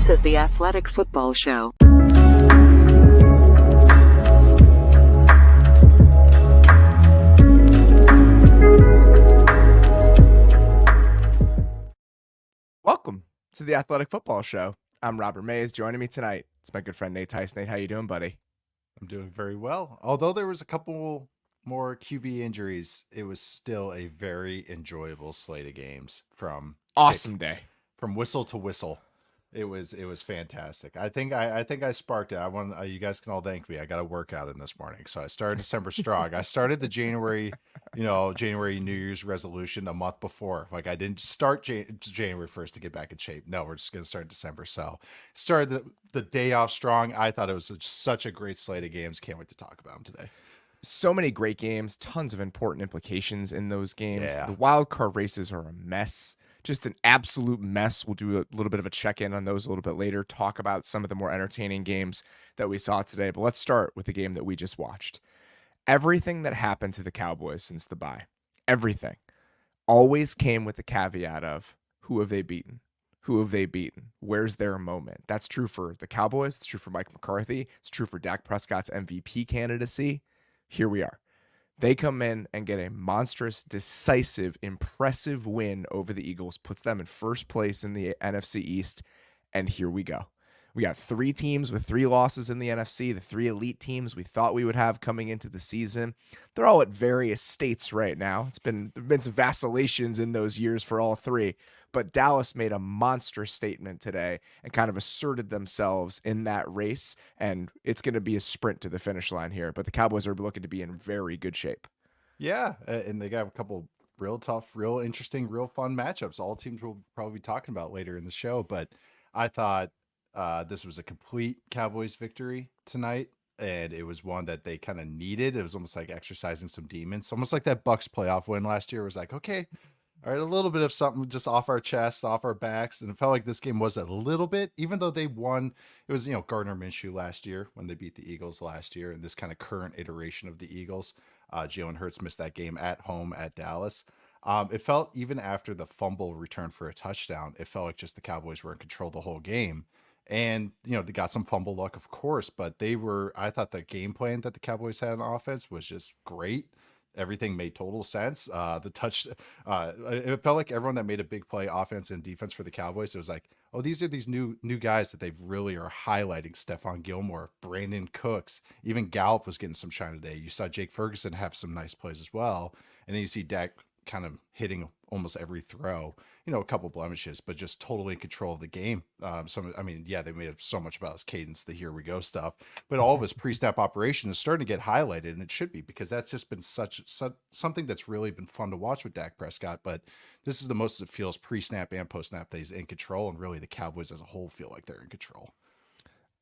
This is the Athletic Football Show. Welcome to the Athletic Football Show. I'm Robert Mays. Joining me tonight, it's my good friend Nate Tice. Nate, how you doing, buddy? I'm doing very well. Although there was a couple more QB injuries, it was still a very enjoyable slate of games from whistle to whistle. It was fantastic. I think I sparked it. I want you guys can all thank me. I got a workout in this morning, so I started December strong. I started the January New Year's resolution a month before. Like I didn't start January 1st to get back in shape. No, we're just gonna start December. So started the day off strong. I thought it was such a great slate of games. Can't wait to talk about them today. So many great games, tons of important implications in those games. Yeah. The wild card races are a mess. Just an absolute mess. We'll do a little bit of a check-in on those a little bit later, talk about some of the more entertaining games that we saw today. But let's start with the game that we just watched. Everything that happened to the Cowboys since the bye, everything, always came with the caveat of who have they beaten? Who have they beaten? Where's their moment? That's true for the Cowboys. It's true for Mike McCarthy. It's true for Dak Prescott's MVP candidacy. Here we are. They come in and get a monstrous, decisive, impressive win over the Eagles, puts them in first place in the NFC East, and here we go. We got 3 teams with 3 losses in the NFC, the 3 elite teams we thought we would have coming into the season. They're all at various states right now. There've been some vacillations in those years for all 3, but Dallas made a monstrous statement today and kind of asserted themselves in that race, and it's going to be a sprint to the finish line here, but the Cowboys are looking to be in very good shape. Yeah, and they got a couple real tough, real interesting, real fun matchups. All teams we'll probably be talking about later in the show, but I thought this was a complete Cowboys victory tonight, and it was one that they kind of needed. It was almost like exercising some demons, almost like that Bucs playoff win last year was like, okay, all right, a little bit of something just off our chests, off our backs, and it felt like this game was a little bit, even though they won. It was, Gardner Minshew last year when they beat the Eagles last year, and this kind of current iteration of the Eagles. Jalen Hurts missed that game at home at Dallas. It felt, even after the fumble return for a touchdown, it felt like just the Cowboys were in control the whole game. And, they got some fumble luck, of course, but I thought the game plan that the Cowboys had on offense was just great. Everything made total sense. It felt like everyone that made a big play offense and defense for the Cowboys, it was like, oh, these are these new guys that they really are highlighting. Stephon Gilmore, Brandon Cooks, even Gallup was getting some shine today. You saw Jake Ferguson have some nice plays as well. And then you see Dak kind of hitting almost every throw, a couple blemishes, but just totally in control of the game. They made up so much about his cadence, the here we go stuff, but all of his pre-snap operation is starting to get highlighted, and it should be, because that's just been something that's really been fun to watch with Dak Prescott. But this is the most it feels pre-snap and post-snap that he's in control, and really the Cowboys as a whole feel like they're in control.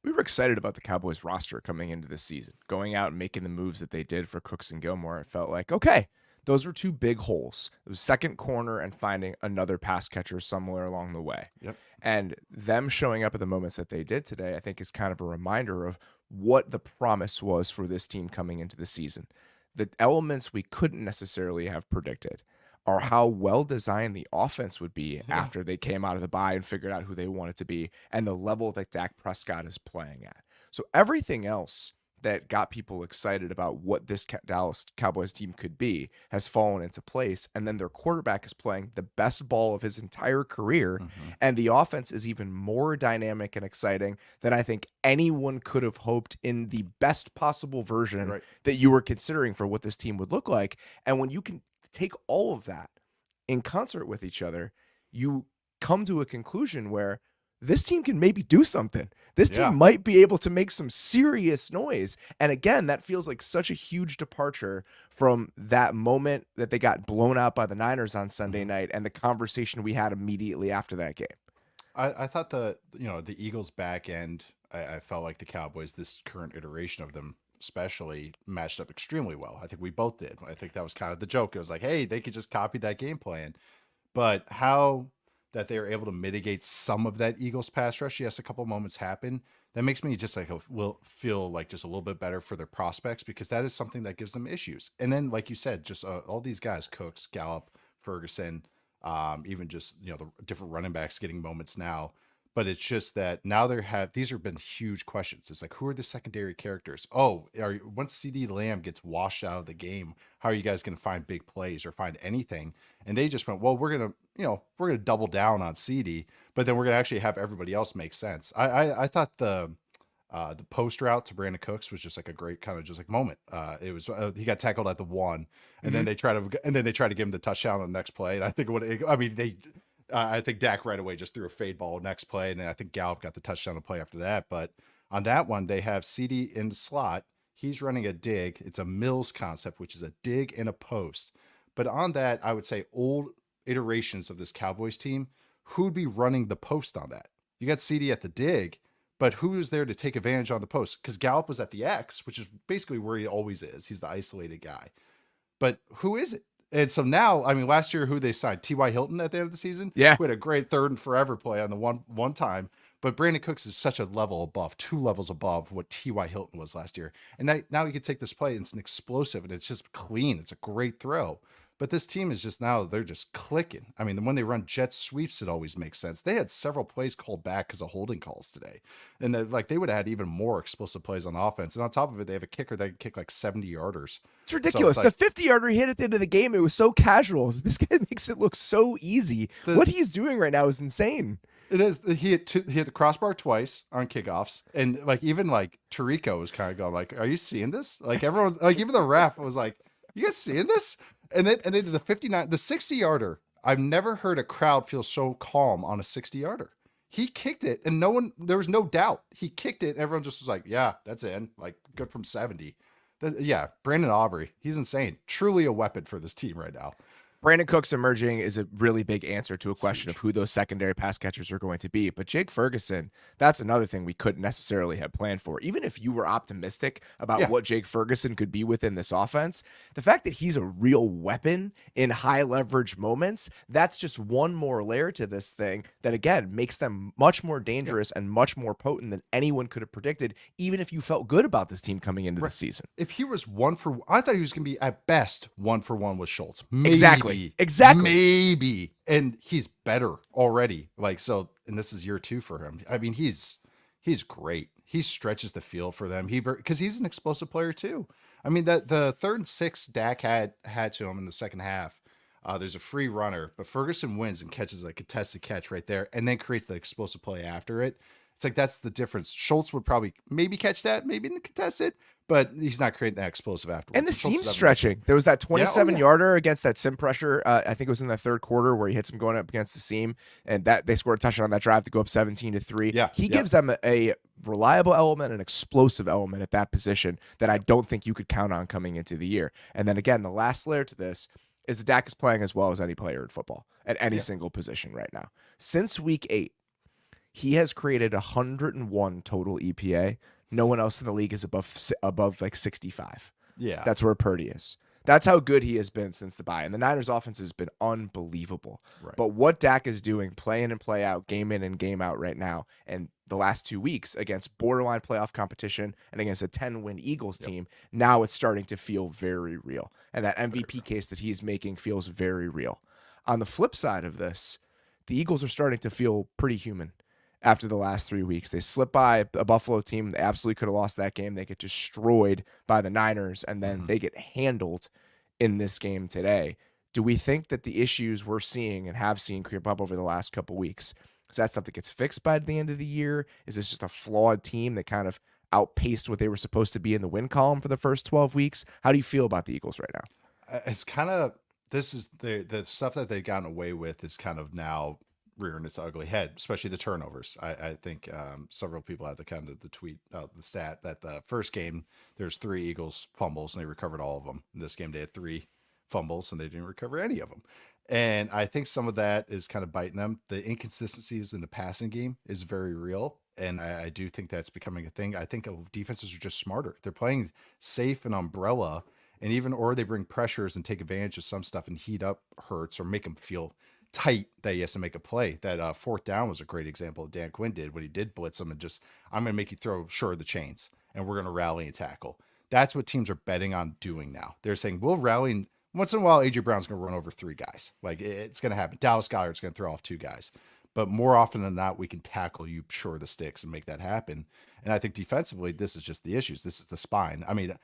We were excited about the Cowboys roster coming into this season, going out and making the moves that they did for Cooks and Gilmore. It felt like, okay, those were 2 big holes. It was second corner and finding another pass catcher somewhere along the way. Yep. And them showing up at the moments that they did today, I think, is kind of a reminder of what the promise was for this team coming into the season. The elements we couldn't necessarily have predicted are how well designed the offense would be after they came out of the bye and figured out who they wanted to be, and the level that Dak Prescott is playing at. So everything else that got people excited about what this Dallas Cowboys team could be has fallen into place. And then their quarterback is playing the best ball of his entire career. Mm-hmm. And the offense is even more dynamic and exciting than I think anyone could have hoped in the best possible version that you were considering for what this team would look like. And when you can take all of that in concert with each other, you come to a conclusion where this team can maybe do something. This team might be able to make some serious noise. And again, that feels like such a huge departure from that moment that they got blown out by the Niners on Sunday night and the conversation we had immediately after that game. I thought the Eagles back end, I felt like the Cowboys, this current iteration of them especially, matched up extremely well. I think we both did. I think that was kind of the joke. It was like, hey, they could just copy that game plan. But how that they were able to mitigate some of that Eagles pass rush. Yes, a couple moments happen. That makes me just feel like just a little bit better for their prospects, because that is something that gives them issues. And then, like you said, just all these guys, Cooks, Gallup, Ferguson, even just, the different running backs getting moments now. But it's just that now these have been huge questions. It's like, who are the secondary characters? Oh, once CD Lamb gets washed out of the game, how are you guys going to find big plays or find anything? And they just went, well, we're gonna double down on CD, but then we're gonna actually have everybody else make sense. I thought the post route to Brandon Cooks was just like a great kind of just like moment. It was he got tackled at the 1, and then they try to give him the touchdown on the next play. And I think I think Dak right away just threw a fade ball next play, and then I think Gallup got the touchdown to play after that. But on that one, they have CD in the slot. He's running a dig. It's a Mills concept, which is a dig and a post. But on that, I would say old iterations of this Cowboys team, who'd be running the post on that? You got CD at the dig, but who is there to take advantage on the post? Because Gallup was at the X, which is basically where he always is. He's the isolated guy. But who is it? And so now, I mean, last year, who they signed? T.Y. Hilton at the end of the season? Yeah. Who had a great third and forever play on the one time. But Brandon Cooks is such a level above, 2 levels above what T.Y. Hilton was last year. And now he can take this play, and it's an explosive, and it's just clean. It's a great throw. But this team is just now, they're just clicking. I mean, when they run jet sweeps, it always makes sense. They had several plays called back because of holding calls today. And they would have had even more explosive plays on offense. And on top of it, they have a kicker that can kick like 70-yarders. It's ridiculous. So it's the 50-yarder he hit at the end of the game, it was so casual. This guy makes it look so easy. What he's doing right now is insane. It is. He hit the crossbar twice on kickoffs. And even Tirico was kind of going like, are you seeing this? Like everyone, even the ref was like, you guys seeing this? And then the 60-yarder. I've never heard a crowd feel so calm on a 60-yarder. He kicked it, and there was no doubt. He kicked it, and everyone just was like, yeah, that's in. Like, good from 70. Brandon Aubrey, he's insane. Truly a weapon for this team right now. Brandon Cooks emerging is a really big answer to a question of who those secondary pass catchers are going to be. But Jake Ferguson, that's another thing we couldn't necessarily have planned for. Even if you were optimistic about what Jake Ferguson could be within this offense, the fact that he's a real weapon in high leverage moments, that's just one more layer to this thing that, again, makes them much more dangerous and much more potent than anyone could have predicted, even if you felt good about this team coming into the season. If he was I thought he was going to be at best 1-for-1 with Schultz. Maybe. Exactly. Maybe. And he's better already. And this is year 2 for him. I mean, he's great. He stretches the field for them. Because he's an explosive player too. I mean, the 3rd and 6 Dak had to him in the second half. There's a free runner, but Ferguson wins and catches a contested catch right there, and then creates that explosive play after it. It's like, that's the difference. Schultz would probably maybe catch that, maybe in the contested, but he's not creating that explosive afterwards. And the seam stretching. There was that 27-yarder against that sim pressure. I think it was in the 3rd quarter where he hits him going up against the seam, and that they scored a touchdown on that drive to go up 17-3. Yeah, he gives them a reliable element, an explosive element at that position that I don't think you could count on coming into the year. And then again, the last layer to this is that Dak is playing as well as any player in football at any single position right now. Since week 8, he has created 101 total EPA. No one else in the league is above like 65. Yeah. That's where Purdy is. That's how good he has been since the bye. And the Niners offense has been unbelievable. Right. But what Dak is doing, play in and play out, game in and game out right now, and the last 2 weeks against borderline playoff competition and against a 10-win Eagles team, now it's starting to feel very real. And that MVP case that he's making feels very real. On the flip side of this, the Eagles are starting to feel pretty human. After the last 3 weeks, they slipped by a Buffalo team. They absolutely could have lost that game. They get destroyed by the Niners, and then they get handled in this game today. Do we think that the issues we're seeing and have seen creep up over the last couple weeks, is that something that gets fixed by the end of the year? Is this just a flawed team that kind of outpaced what they were supposed to be in the win column for the first 12 weeks? How do you feel about the Eagles right now? It's kind of, this is the stuff that they've gotten away with is kind of now rearing its ugly head, especially the turnovers. I think several people had the tweet out the stat that the first game there's 3 Eagles fumbles and they recovered all of them. In this game they had 3 fumbles and they didn't recover any of them. And I think some of that is kind of biting them. The inconsistencies in the passing game is very real. And I do think that's becoming a thing. I think defenses are just smarter. They're playing safe and umbrella, and or they bring pressures and take advantage of some stuff and heat up Hurts or make him feel tight that he has to make a play. That 4th down was a great example of Dan Quinn did when he did blitz him and just, I'm going to make you throw short of the chains and we're going to rally and tackle. That's what teams are betting on doing now. They're saying we'll rally, and once in a while AJ Brown's going to run over 3 guys. Like, it's going to happen. Dallas Goedert's going to throw off 2 guys. But more often than not, we can tackle you short of the sticks and make that happen. And I think defensively, this is just the issues. This is the spine. I mean,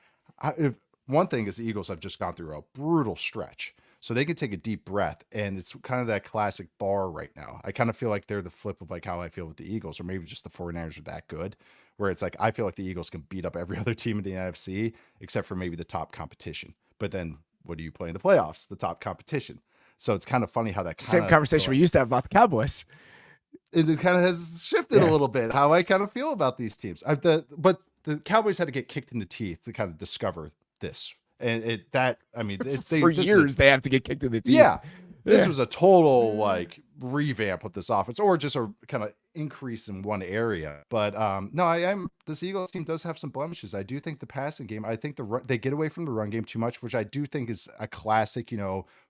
one thing is the Eagles have just gone through a brutal stretch. So they can take a deep breath, and it's kind of that classic bar right now. I kind of feel like they're the flip of like how I feel with the Eagles, or maybe just the 49ers are that good, where it's like I feel like the Eagles can beat up every other team in the NFC except for maybe the top competition. But then what do you play in the playoffs? The top competition. So it's kind of funny how that It's the same conversation we used to have about the Cowboys. It kind of has shifted a little bit how I kind of feel about these teams. But the Cowboys had to get kicked in the teeth to kind of discover this. And For years they have to get kicked in the teeth. Yeah. This was a total like revamp with this offense, or just a kind of increase in one area. But no, this Eagles team does have some blemishes. I do think the passing game, I think they get away from the run game too much, which I do think is a classic,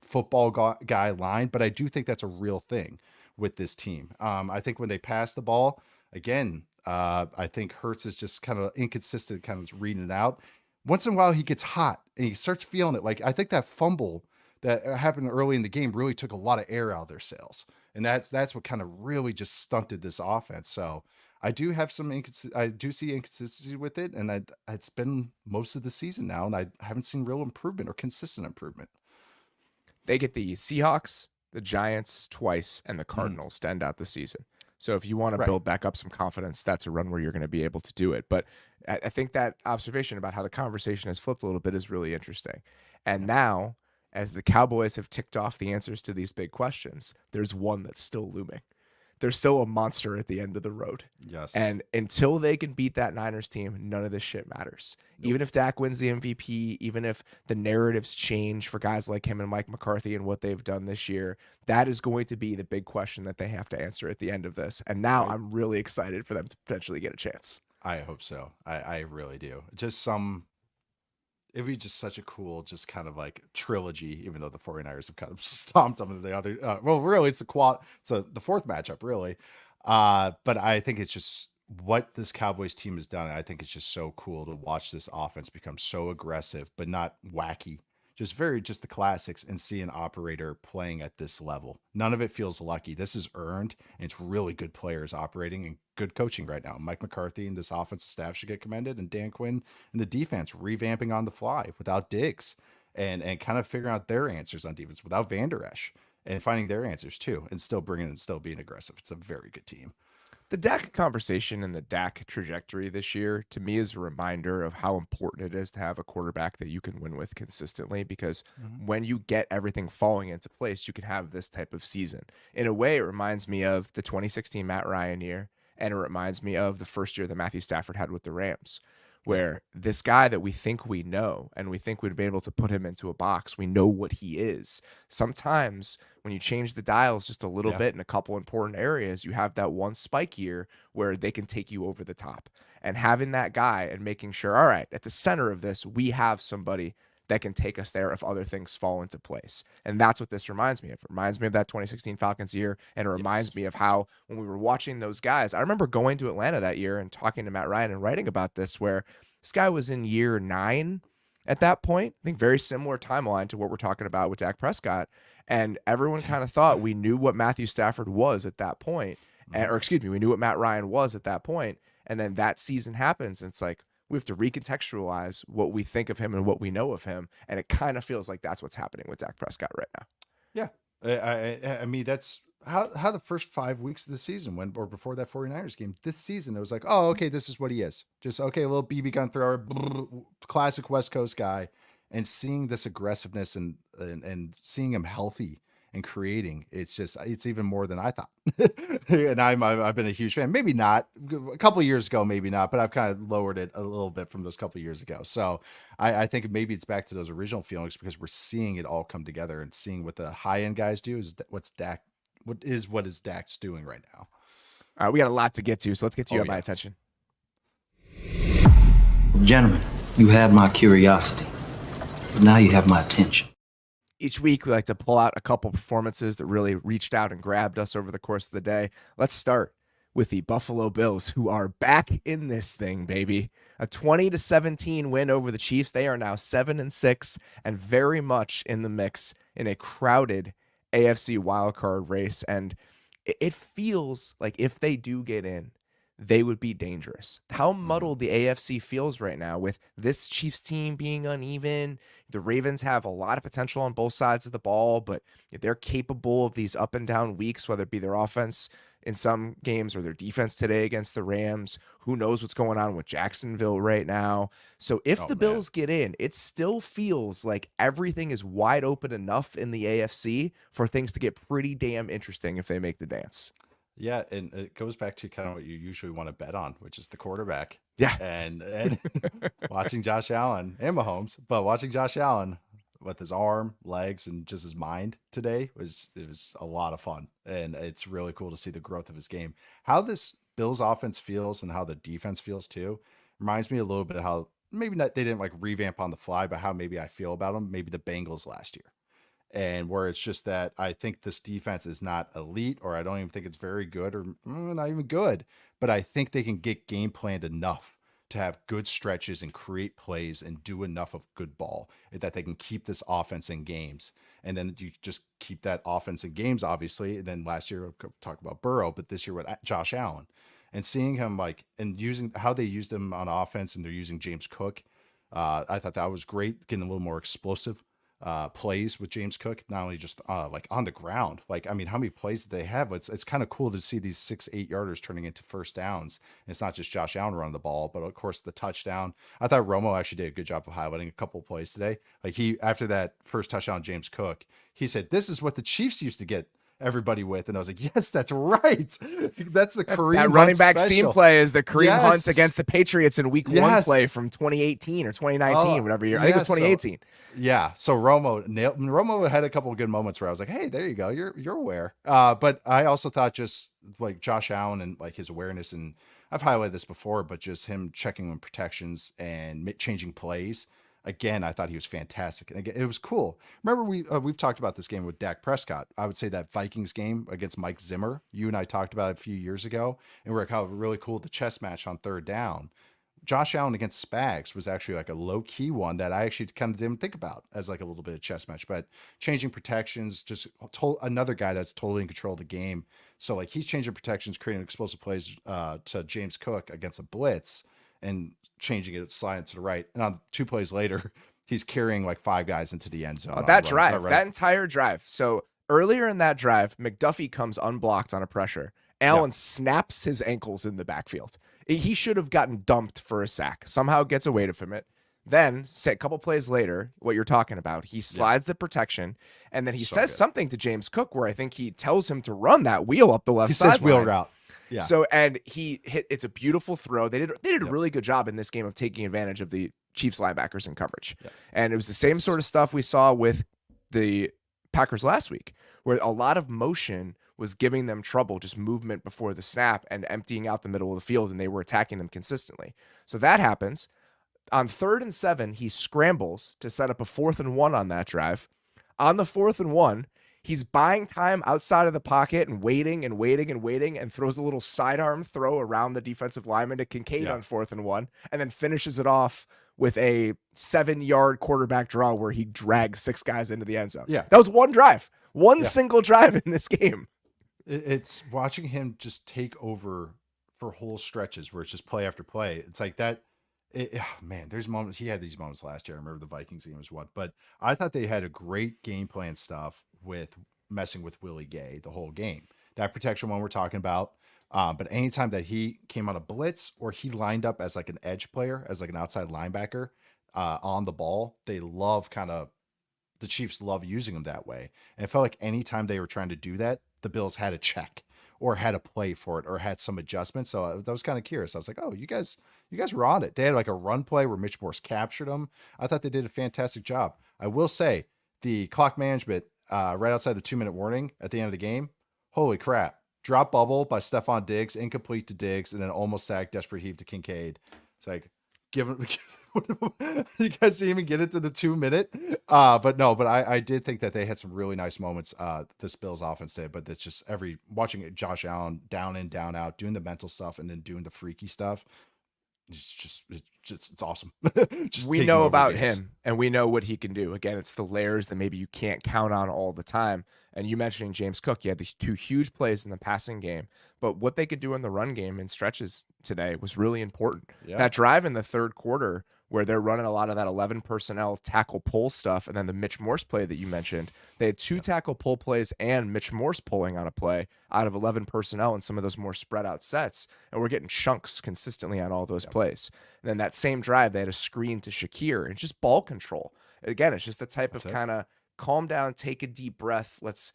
football guy line. But I do think that's a real thing with this team. I think when they pass the ball again, I think Hurts is just kind of inconsistent, kind of reading it out. Once in a while, he gets hot and he starts feeling it. Like I think that fumble that happened early in the game really took a lot of air out of their sails, and that's what kind of really just stunted this offense. So I do have I do see inconsistency with it, and it's been most of the season now, and I haven't seen real improvement or consistent improvement. They get the Seahawks, the Giants twice, and the Cardinals to end out the season. So if you want to build back up some confidence, that's a run where you're going to be able to do it. But I think that observation about how the conversation has flipped a little bit is really interesting. And now, as the Cowboys have ticked off the answers to these big questions, there's one that's still looming. There's still a monster at the end of the road. Yes. And until they can beat that Niners team, none of this shit matters. Nope. Even if Dak wins the MVP, even if the narratives change for guys like him and Mike McCarthy and what they've done this year, that is going to be the big question that they have to answer at the end of this. And now I'm really excited for them to potentially get a chance. I hope so. I really do. It'd be just such a cool, just kind of like trilogy, even though the 49ers have kind of stomped some of the other, well, really it's the fourth matchup really. But I think it's just what this Cowboys team has done. I think it's just so cool to watch this offense become so aggressive, but not wacky, just the classics, and see an operator playing at this level. None of it feels lucky. This is earned, and it's really good players operating and good coaching right now. Mike McCarthy and this offensive staff should get commended, and Dan Quinn and the defense revamping on the fly without Diggs and kind of figuring out their answers on defense without Van Der Esch, and finding their answers too, and still being aggressive. It's a very good team. The Dak conversation and the Dak trajectory this year, to me, is a reminder of how important it is to have a quarterback that you can win with consistently, because when you get everything falling into place, you can have this type of season. In a way, it reminds me of the 2016 Matt Ryan year, and it reminds me of the first year that Matthew Stafford had with the Rams, where this guy that we think we know and we think we'd be able to put him into a box, we know what he is. Sometimes when you change the dials just a little bit in a couple important areas, you have that one spike year where they can take you over the top. And having that guy and making sure, all right, at the center of this, we have somebody that can take us there if other things fall into place. And that's what this reminds me of. It reminds me of that 2016 Falcons year, and it reminds me of how when we were watching those guys, I remember going to Atlanta that year and talking to Matt Ryan and writing about this, where this guy was in year 9 at that point. I think very similar timeline to what we're talking about with Dak Prescott. And everyone kind of thought we knew what Matthew Stafford was at that point. We knew what Matt Ryan was at that point. And then that season happens, and it's like, we have to recontextualize what we think of him and what we know of him. And it kind of feels like that's what's happening with Dak Prescott right now. Yeah. I mean, that's how the first 5 weeks of the season went, or before that 49ers game this season. It was like, oh, okay, this is what he is. Just, okay, a little BB gun thrower, classic West Coast guy. And seeing this aggressiveness and seeing him healthy and creating, it's even more than I thought. And I've been a huge fan. Maybe not a couple of years ago, maybe not, but I've kind of lowered it a little bit from those couple of years ago. So I think maybe it's back to those original feelings, because we're seeing it all come together, and seeing what the high end guys do is what is Dak's doing right now. All right, we got a lot to get to, so let's get to you my attention. Gentlemen, you had my curiosity, but now you have my attention. Each week, we like to pull out a couple performances that really reached out and grabbed us over the course of the day. Let's start with the Buffalo Bills, who are back in this thing, baby. A 20-17 win over the Chiefs. They are now 7-6 and very much in the mix in a crowded AFC wildcard race. And it feels like if they do get in, they would be dangerous. How muddled the AFC feels right now with this Chiefs team being uneven. The Ravens have a lot of potential on both sides of the ball, but they're capable of these up and down weeks, whether it be their offense in some games or their defense today against the Rams. Who knows what's going on with Jacksonville right now? So if the Bills get in, it still feels like everything is wide open enough in the AFC for things to get pretty damn interesting if they make the dance. Yeah, and it goes back to kind of what you usually want to bet on, which is the quarterback. Yeah. And watching Josh Allen and Mahomes, but watching Josh Allen with his arm, legs, and just his mind today was a lot of fun. And it's really cool to see the growth of his game. How this Bills offense feels and how the defense feels too reminds me a little bit of how maybe not they didn't like revamp on the fly, but how maybe I feel about them, maybe the Bengals last year. And where it's just that I think this defense is not elite, or I don't even think it's very good, or not even good, but I think they can get game planned enough to have good stretches and create plays and do enough of good ball that they can keep this offense in games. And then you just keep that offense in games, obviously. And then last year, we'll talk about Burrow, but this year with Josh Allen, and seeing him like, and using how they used him on offense, and they're using James Cook. I thought that was great, getting a little more explosive plays with James Cook, not only just like on the ground. Like, I mean, how many plays did they have? It's kind of cool to see these 6-8 yarders turning into first downs. And it's not just Josh Allen running the ball, but of course the touchdown. I thought Romo actually did a good job of highlighting a couple of plays today. Like he, after that first touchdown, James Cook, he said, "This is what the Chiefs used to get everybody with." And I was like, yes, that's right. That's the Kareem that Hunt running back special. seam play is the Kareem Hunt Yes. against the Patriots in week 1 play from 2018 or 2019, whatever year. I think it was 2018. So Romo had a couple of good moments where I was like, hey, there you go. You're aware. But I also thought just like Josh Allen and like his awareness, and I've highlighted this before, but just him checking on protections and changing plays. Again, I thought he was fantastic. And again, it was cool. Remember, we've talked about this game with Dak Prescott. I would say that Vikings game against Mike Zimmer, you and I talked about it a few years ago, and we're like, how really cool the chess match on third down. Josh Allen against Spags was actually like a low key one that I actually kind of didn't think about as like a little bit of chess match, but changing protections, just another guy that's totally in control of the game. So like he's changing protections, creating explosive plays to James Cook against a blitz, and changing it, sliding to the right. And on 2 plays later, he's carrying like 5 guys into the end zone. That entire drive. So earlier in that drive, McDuffie comes unblocked on a pressure. Allen snaps his ankles in the backfield. He should have gotten dumped for a sack. Somehow gets away from it. Then, a couple plays later, what you're talking about, he slides the protection, and then he says something to James Cook where I think he tells him to run that wheel up the left side. He says wheel route. Yeah. So, and it's a beautiful throw. They did a really good job in this game of taking advantage of the Chiefs linebackers in coverage. Yep. And it was the same sort of stuff we saw with the Packers last week, where a lot of motion was giving them trouble, just movement before the snap and emptying out the middle of the field, and they were attacking them consistently. So that happens. On 3rd and 7, he scrambles to set up a 4th and 1 on that drive. On the 4th and 1, he's buying time outside of the pocket and waiting and throws a little sidearm throw around the defensive lineman to Kincaid on 4th and 1, and then finishes it off with a 7-yard quarterback draw where he drags 6 guys into the end zone. Yeah. That was one drive, single drive in this game. It's watching him just take over for whole stretches where it's just play after play. It's like that. Man, there's moments. He had these moments last year. I remember the Vikings game was one, but I thought they had a great game plan stuff with messing with Willie Gay the whole game. That protection one we're talking about. But anytime that he came on a blitz or he lined up as like an edge player, as like an outside linebacker on the ball, the Chiefs love using him that way. And it felt like anytime they were trying to do that, the Bills had a check or had a play for it or had some adjustment. So that was kind of curious. I was like, oh, you guys were on it. They had like a run play where Mitch Morse captured them. I thought they did a fantastic job. I will say the clock management right outside the 2-minute warning at the end of the game. Holy crap. Drop bubble by Stephon Diggs, incomplete to Diggs, and then almost sack, desperate heave to Kincaid. It's like, give him. You guys didn't even get it to the 2-minute. But I did think that they had some really nice moments, this Bills offense did, but it's just watching Josh Allen down in, down out, doing the mental stuff and then doing the freaky stuff. it's awesome. Just We taking know over about games. him and we know what he can do. Again, it's the layers that maybe you can't count on all the time. And you mentioning James Cook, he had these 2 huge plays in the passing game, but what they could do in the run game in stretches today was really important. Yeah. That drive in the third quarter where they're running a lot of that 11 personnel tackle pull stuff, and then the Mitch Morse play that you mentioned, they had 2 tackle pull plays and Mitch Morse pulling on a play out of 11 personnel in some of those more spread out sets, and we're getting chunks consistently on all those plays. And then that same drive, they had a screen to Shakir, and just ball control. Again, it's just the type of kind of calm down, take a deep breath, let's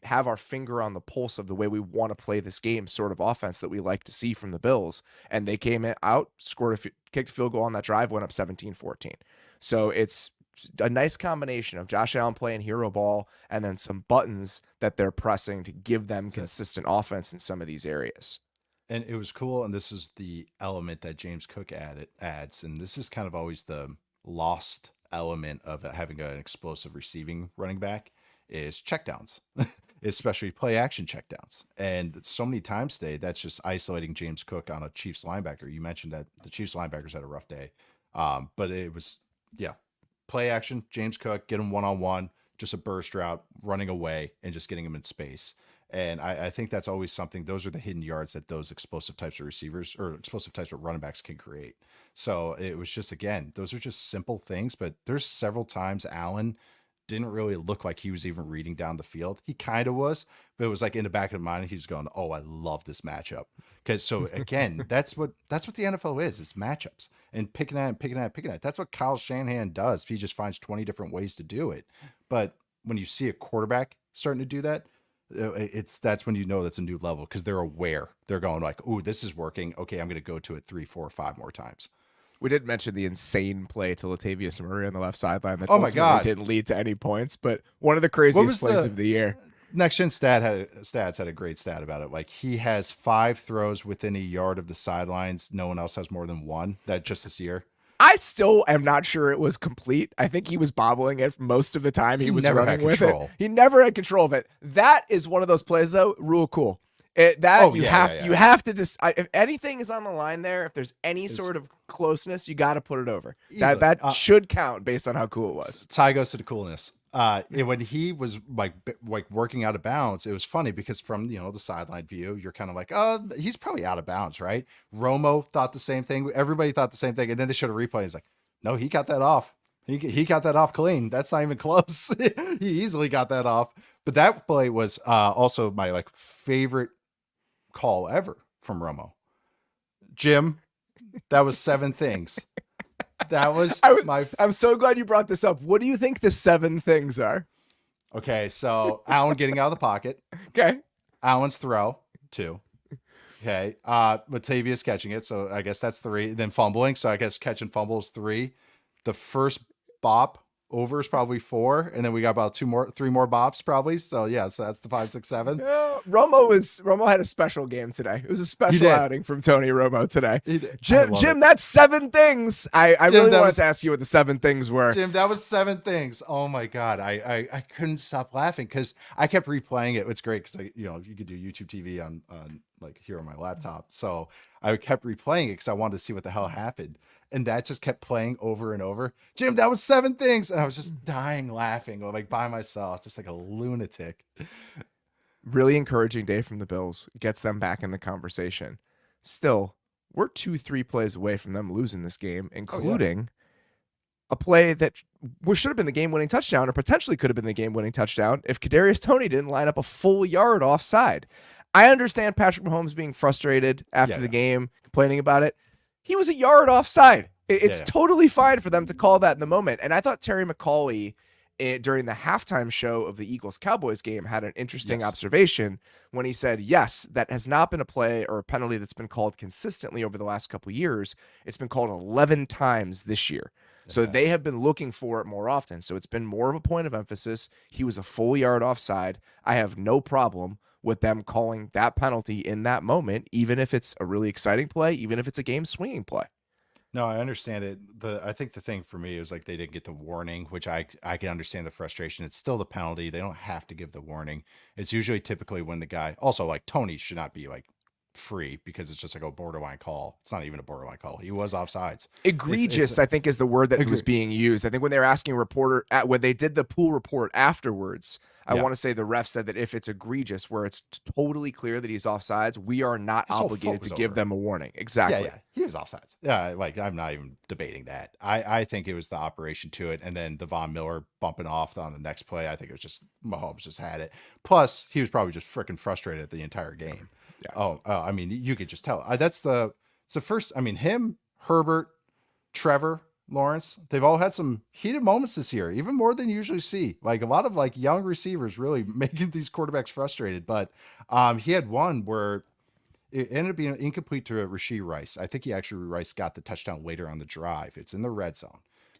have our finger on the pulse of the way we want to play this game sort of offense that we like to see from the Bills. And they came out, kicked a field goal on that drive, went up 17-14. So it's a nice combination of Josh Allen playing hero ball and then some buttons that they're pressing to give them consistent offense in some of these areas. And it was cool. And this is the element that James Cook adds. And this is kind of always the lost element of having an explosive receiving running back is checkdowns, especially play action checkdowns. And so many times today, that's just isolating James Cook on a Chiefs linebacker. You mentioned that the Chiefs linebackers had a rough day. But it was, play action, James Cook, get him one-on-one, just a burst route, running away and just getting him in space. And I think that's always something. Those are the hidden yards that those explosive types of receivers or explosive types of running backs can create. So it was just, again, those are just simple things, but there's several times Allen didn't really look like he was even reading down the field. He kind of was, but it was like in the back of his mind, he was going, oh, I love this matchup. Because so again, that's what the NFL is. It's matchups and picking at it. That's what Kyle Shanahan does. He just finds 20 different ways to do it. But when you see a quarterback starting to do that, that's when you know that's a new level because they're aware. They're going like, oh, this is working. Okay, I'm going to go to it 3, 4, 5 more times. We did mention the insane play to Latavius Murray on the left sideline that God, didn't lead to any points, but one of the craziest plays of the year. Next Gen Stats had a great stat about it. Like he has 5 throws within a yard of the sidelines. No one else has more than 1. That just this year. I still am not sure it was complete. I think he was bobbling it most of the time. He was never running had with control. it. He never had control of it. That is one of those plays, though. Real cool. You have to just if anything is on the line there, if there's any sort of closeness, you got to put it over. That should count based on how cool it was. Tie goes to the coolness. When he was like working out of bounds, it was funny because from the sideline view, you're kind of like, oh, he's probably out of bounds, right? Romo thought the same thing. Everybody thought the same thing, and then they showed a replay. He's like, no, he got that off. He got that off clean. That's not even close. He easily got that off. But that play was also my favorite call ever from Romo. Jim, that was 7 things. That was I'm so glad you brought this up. What do you think the 7 things are? Okay, so Allen getting out of the pocket. Okay. Allen's throw, 2. Okay. Latavius catching it, so I guess that's 3. Then fumbling, so I guess catch and fumble is 3. The first bop over is probably 4, and then we got about 3 more bops probably. So yeah, so that's the 5, 6, 7. Romo had a special game today. It was a special outing from Tony Romo today. Jim, that's 7 things. I really wanted to ask you what the 7 things were. Jim, that was 7 things. Oh my God, I couldn't stop laughing because I kept replaying it. It's great because you could do YouTube TV on here on my laptop. So I kept replaying it because I wanted to see what the hell happened. And that just kept playing over and over. Jim, that was 7 things. And I was just dying laughing by myself, just like a lunatic. Really encouraging day from the Bills. Gets them back in the conversation. Still, we're 2-3 plays away from them losing this game, including a play that should have been the game-winning touchdown or potentially could have been the game-winning touchdown if Kadarius Toney didn't line up a full yard offside. I understand Patrick Mahomes being frustrated after the game, complaining about it. He was a yard offside. It's totally fine for them to call that in the moment. And I thought Terry McAuley during the halftime show of the Eagles-Cowboys game had an interesting observation when he said, yes, that has not been a play or a penalty that's been called consistently over the last couple of years. It's been called 11 times this year. So they have been looking for it more often. So it's been more of a point of emphasis. He was a full yard offside. I have no problem with them calling that penalty in that moment, even if it's a really exciting play, even if it's a game-swinging play. No, I understand it. I think the thing for me is they didn't get the warning, which I can understand the frustration. It's still the penalty. They don't have to give the warning. It's usually typically when the guy, also Tony should not be free because it's just like a borderline call. It's not even a borderline call. He was offsides. Egregious, I think, is the word that was being used. I think when they were asking a reporter when they did the pool report afterwards, I want to say the ref said that if it's egregious, where it's totally clear that he's offsides, we are not obligated to give them a warning. Exactly. Yeah, he was offsides. Yeah, like I'm not even debating that. I think it was the operation to it, and then the Von Miller bumping off on the next play. I think it was just Mahomes just had it. Plus, he was probably just freaking frustrated the entire game. Yeah. I mean, you could just tell. It's the first. I mean, him, Herbert, Trevor, Lawrence, they've all had some heated moments this year, even more than you usually see. Like a lot of like young receivers really making these quarterbacks frustrated. But he had one where it ended up being incomplete to Rashee Rice. I think Rice got the touchdown later on the drive. It's in the red zone,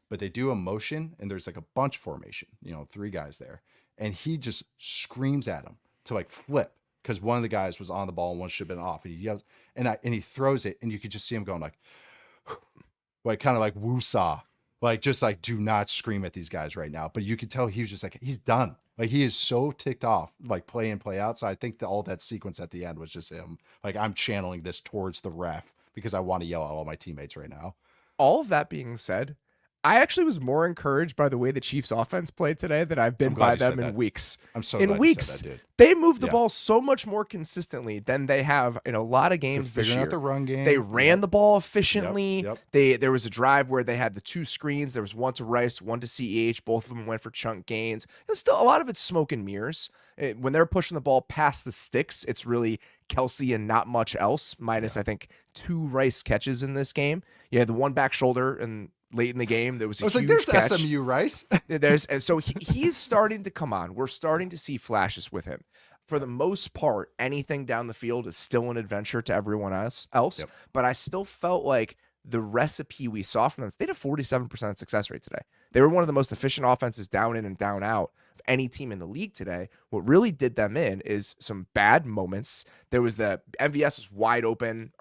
but they do a motion and there's like a bunch formation, 3 guys there. And he just screams at him to like flip because one of the guys was on the ball and one should have been off. And he yells and he throws it and you could just see him going like kind of like woo-saw, like just like do not scream at these guys right now. But you could tell he was just like, he's done. Like he is so ticked off, like play in, play out. So I think that all that sequence at the end was just him. Like I'm channeling this towards the ref because I want to yell at all my teammates right now. All of that being said, I actually was more encouraged by the way the Chiefs offense played today than I've been by them in weeks. I'm so in glad weeks. You said that, dude. They moved the ball so much more consistently than they have in a lot of games this year. Out the run game. They ran the ball efficiently. Yep. There was a drive where they had the 2 screens. There was one to Rice, one to CEH. Both of them went for chunk gains. It was still a lot of it's smoke and mirrors. When they're pushing the ball past the sticks, it's really Kelsey and not much else. Minus I think 2 Rice catches in this game. You had the one back shoulder and late in the game, there was a huge there's catch. SMU Rice. And so he's starting to come on. We're starting to see flashes with him. For the most part, anything down the field is still an adventure to everyone else. Yep. But I still felt like the recipe we saw from them, they had a 47% success rate today. They were one of the most efficient offenses down in and down out of any team in the league today. What really did them in is some bad moments. There was the MVS was wide open,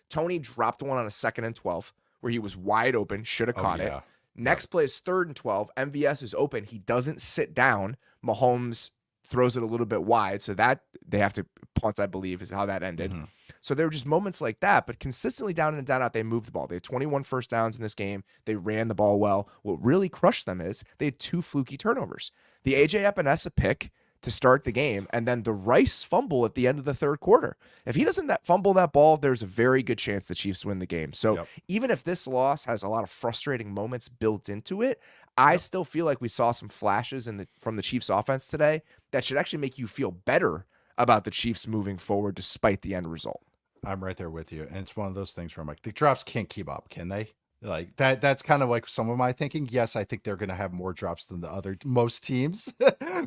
Tony dropped one on a 2nd and 12. Where he was wide open, should have caught it. Next play is 3rd and 12. MVS is open. He doesn't sit down. Mahomes throws it a little bit wide, so that they have to punt, I believe, is how that ended. Mm-hmm. So there were just moments like that, but consistently down in and down out, they moved the ball. They had 21 first downs in this game. They ran the ball well. What really crushed them is they had 2 fluky turnovers. The A.J. Epinesa pick to start the game, and then the Rice fumble at the end of the 3rd quarter. If he doesn't fumble that ball, there's a very good chance the Chiefs win the game. So even if this loss has a lot of frustrating moments built into it, I still feel like we saw some flashes from the Chiefs offense today that should actually make you feel better about the Chiefs moving forward despite the end result. I'm right there with you. And it's one of those things where I'm like, the drops can't keep up, can they? Like that's kind of like some of my thinking. Yes, I think they're going to have more drops than most teams,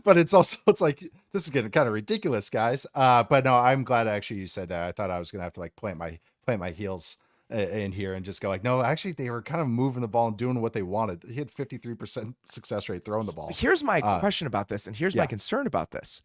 but it's like, this is getting kind of ridiculous, guys. But no, I'm glad actually you said that. I thought I was going to have to like plant my heels in here and just go like, no, actually they were kind of moving the ball and doing what they wanted. He had 53% success rate throwing the ball. Here's my question about this. And here's my concern about this.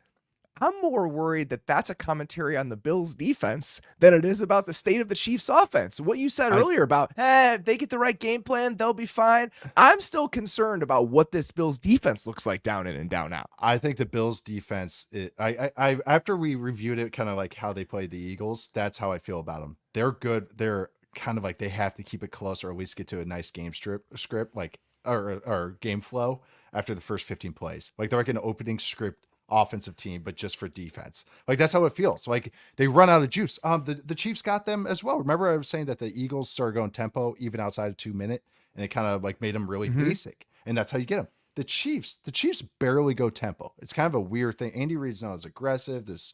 I'm more worried that that's a commentary on the Bills defense than it is about the state of the Chiefs offense. What you said earlier about, if they get the right game plan, they'll be fine. I'm still concerned about what this Bills defense looks like down in and down out. I think the Bills defense, I after we reviewed it, kind of like how they played the Eagles, that's how I feel about them. They're good. They're kind of like they have to keep it close or at least get to a nice game script, like or game flow after the first 15 plays. Like they're like an opening script offensive team, but just for defense. Like that's how it feels. Like they run out of juice. The Chiefs got them as well. Remember I was saying that the Eagles started going tempo even outside of 2 minute, and it kind of like made them really basic. And that's how you get them. The Chiefs barely go tempo. It's kind of a weird thing. Andy Reid's not as aggressive, this,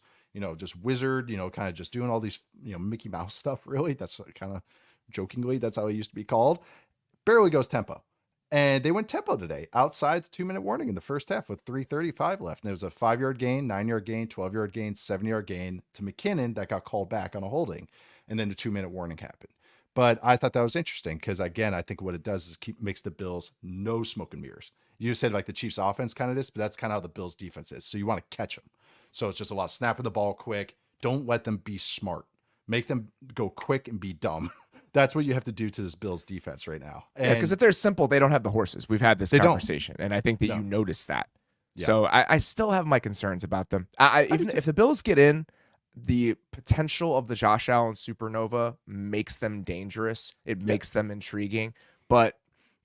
just wizard, kind of just doing all these, Mickey Mouse stuff. Really. That's kind of jokingly, that's how he used to be called. Barely goes tempo. And they went tempo today outside the 2-minute warning in the first half with 3:35 left. And there was a 5-yard gain, 9-yard gain, 12-yard gain, 7-yard gain to McKinnon that got called back on a holding. And then the 2-minute warning happened. But I thought that was interesting because, again, I think what it does is makes the Bills no smoke and mirrors. You said like the Chiefs offense kind of is, but that's kind of how the Bills defense is. So you want to catch them. So it's just a lot of snapping the ball quick. Don't let them be smart. Make them go quick and be dumb. That's what you have to do to this Bills defense right now. Because if they're simple, they don't have the horses. We've had this conversation, and I think that you noticed that. Yeah. So I still have my concerns about them. Even if the Bills get in, the potential of the Josh Allen supernova makes them dangerous. It makes them intriguing, but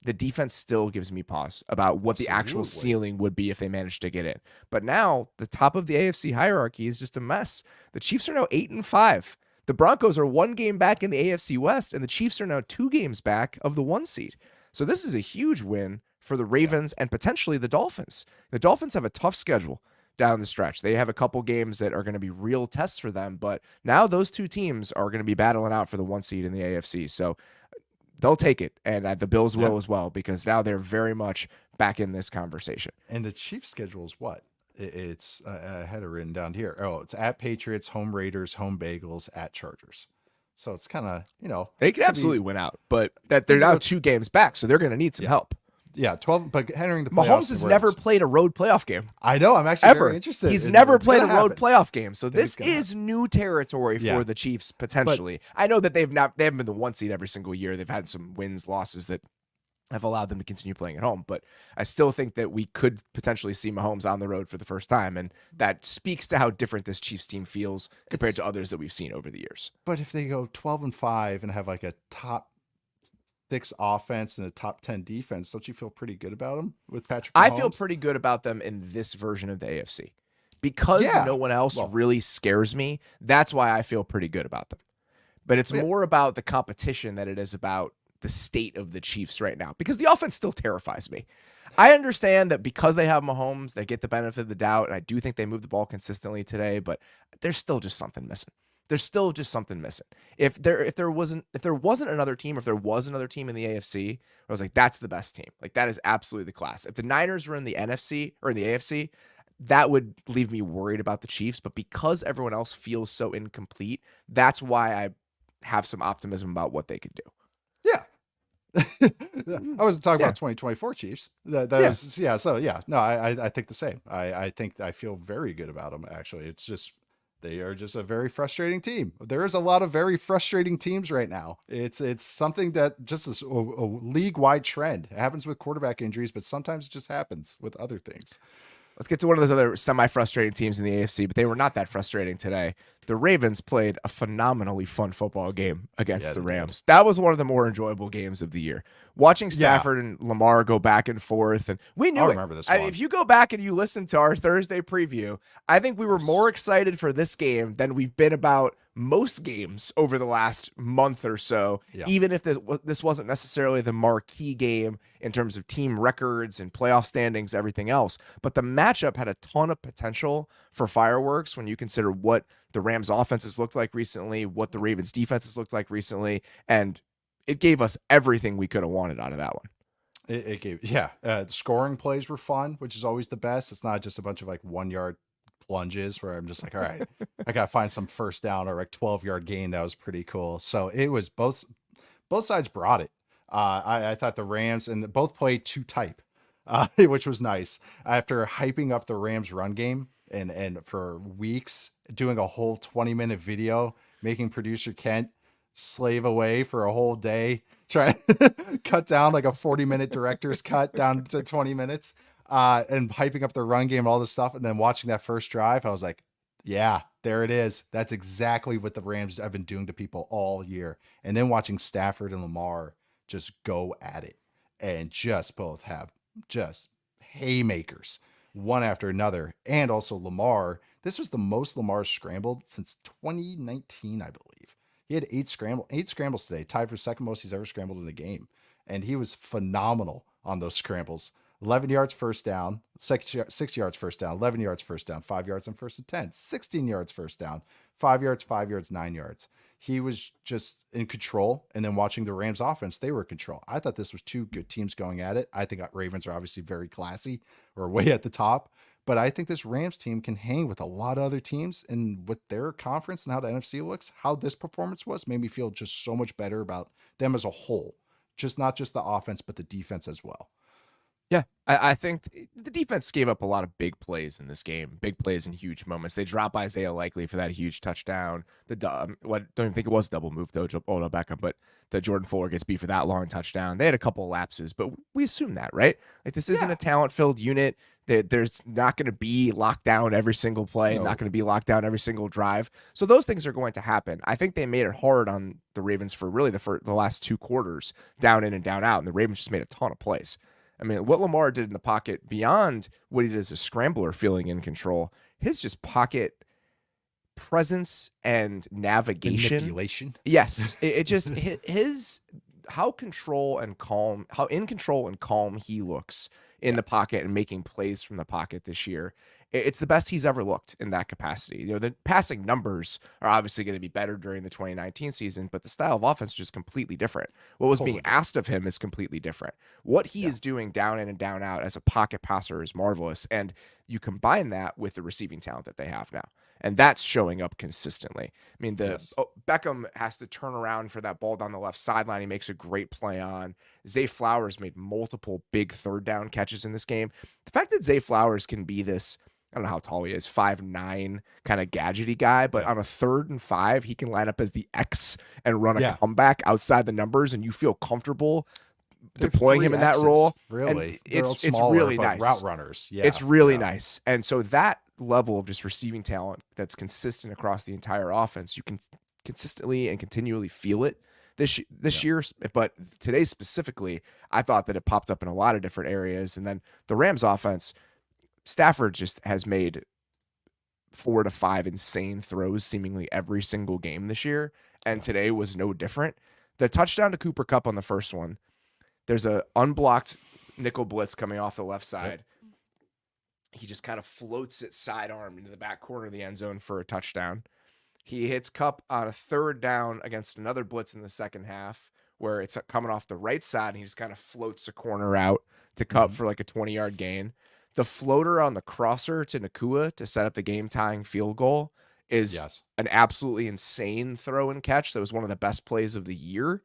the defense still gives me pause about what the actual ceiling would be if they managed to get in. But now the top of the AFC hierarchy is just a mess. The Chiefs are now 8-5. The Broncos are 1 game back in the AFC West, and the Chiefs are now 2 games back of the 1 seed. So this is a huge win for the Ravens and potentially the Dolphins. The Dolphins have a tough schedule down the stretch. They have a couple games that are going to be real tests for them, but now those 2 teams are going to be battling out for the 1 seed in the AFC. So they'll take it, and the Bills will as well, because now they're very much back in this conversation. And the Chiefs' schedule is what? It's I had it written down here. Oh, it's at Patriots, home Raiders, home Bengals, at Chargers. So it's kind of, they could absolutely win out, but that they're now 2 games back, so they're going to need some help. Yeah, 12, but entering the playoffs. Mahomes has never played a road playoff game. I know. I'm actually very interested. He's never played a road playoff game. So this is new territory for the Chiefs potentially. But I know that they haven't been the 1 seed every single year. They've had some wins, losses that have allowed them to continue playing at home. But I still think that we could potentially see Mahomes on the road for the first time. And that speaks to how different this Chiefs team feels compared to others that we've seen over the years. But if they go 12-5 and have like a top 6 offense and a top 10 defense, don't you feel pretty good about them with Patrick Mahomes? I feel pretty good about them in this version of the AFC. Because no one else really scares me, that's why I feel pretty good about them. But it's more about the competition than it is about the state of the Chiefs right now, because the offense still terrifies me. I understand that because they have Mahomes, they get the benefit of the doubt, and I do think they move the ball consistently today, but there's still just something missing. There's still just something missing. If there wasn't another team, or if there was another team in the AFC, I was like, that's the best team. Like, that is absolutely the class. If the Niners were in the NFC or in the AFC, that would leave me worried about the Chiefs. But because everyone else feels so incomplete, that's why I have some optimism about what they could do. Yeah. I wasn't talking about 2024 Chiefs. No, I think the same. I think I feel very good about them, actually. It's just, they are just a very frustrating team. There is a lot of very frustrating teams right now. It's something that just is a league-wide trend. It happens with quarterback injuries, but sometimes it just happens with other things. Let's get to one of those other semi-frustrating teams in the AFC, but they were not that frustrating today. The Ravens played a phenomenally fun football game against the Rams. That was one of the more enjoyable games of the year. Watching Stafford and Lamar go back and forth, and we knew remember this one. If you go back and you listen to our Thursday preview, I think we were more excited for this game than we've been about most games over the last month or so, even if this wasn't necessarily the marquee game in terms of team records and playoff standings, everything else. But the matchup had a ton of potential for fireworks when you consider what the Rams offenses looked like recently, what the Ravens defenses looked like recently, and it gave us everything we could have wanted out of that one. It gave, the scoring plays were fun, which is always the best. It's not just a bunch of like 1-yard plunges where I'm just like, all right, I got to find some first down or like 12-yard gain. That was pretty cool. So it was both sides brought it. I thought the Rams, and both played too type, which was nice. After hyping up the Rams run game and for weeks, doing a whole 20-minute video, making producer Kent slave away for a whole day, trying to cut down like a 40-minute director's cut down to 20 minutes. And hyping up the run game, all this stuff, and then watching that first drive, I was like, yeah, there it is. That's exactly what the Rams have been doing to people all year. And then watching Stafford and Lamar just go at it and just both have just haymakers one after another. And also Lamar, this was the most Lamar scrambled since 2019, I believe. He had 8 scrambles today, tied for second most he's ever scrambled in a game. And he was phenomenal on those scrambles. 11 yards first down, 6 yards first down, 11 yards first down, 5 yards on first and 10, 16 yards first down, 5 yards, 9 yards. He was just in control. And then watching the Rams offense, they were in control. I thought this was 2 good teams going at it. I think Ravens are obviously very classy or way at the top, but I think this Rams team can hang with a lot of other teams, and with their conference and how the NFC looks, how this performance was made me feel just so much better about them as a whole, just not just the offense, but the defense as well. Yeah, I think the defense gave up a lot of big plays in this game, big plays in huge moments. They dropped Isaiah Likely for that huge touchdown. Don't even think it was a double move, though, Odell Beckham, but the Jordan Fuller gets beat for that long touchdown. They had a couple of lapses, but we assume that, right? Like, this isn't a talent-filled unit. There's not going to be lockdown every single play, not going to be lockdown every single drive. So those things are going to happen. I think they made it hard on the Ravens for really the last 2 quarters, down in and down out, and the Ravens just made a ton of plays. I mean, what Lamar did in the pocket, beyond what he did as a scrambler feeling in control, his just pocket presence and navigation. Manipulation. Yes. It just, his, how in control and calm he looks in the pocket and making plays from the pocket this year. It's the best he's ever looked in that capacity. You know, the passing numbers are obviously going to be better during the 2019 season, but the style of offense is just completely different. What was being asked of him is completely different. What he is doing down in and down out as a pocket passer is marvelous. And you combine that with the receiving talent that they have now. And that's showing up consistently. I mean, Beckham has to turn around for that ball down the left sideline. He makes a great play on. Zay Flowers made multiple big third down catches in this game. The fact that Zay Flowers can be this, I don't know how tall he is, 5'9", kind of gadgety guy, but on a 3rd and 5, he can line up as the X and run a comeback outside the numbers, and you feel comfortable deploying him in that role. Really, and it's really nice. Route runners, it's really nice. And so that level of just receiving talent that's consistent across the entire offense, you can consistently and continually feel it this year. But today specifically, I thought that it popped up in a lot of different areas. And then the Rams offense, Stafford just has made 4 to 5 insane throws seemingly every single game this year, and today was no different. The touchdown to Cooper Kupp on the first one, there's a unblocked nickel blitz coming off the left side. He just kind of floats it sidearm into the back corner of the end zone for a touchdown. He hits Kupp on a 3rd down against another blitz in the second half where it's coming off the right side, and he just kind of floats a corner out to Kupp for like a 20-yard gain. The floater on the crosser to Nakua to set up the game-tying field goal is an absolutely insane throw and catch. That was one of the best plays of the year.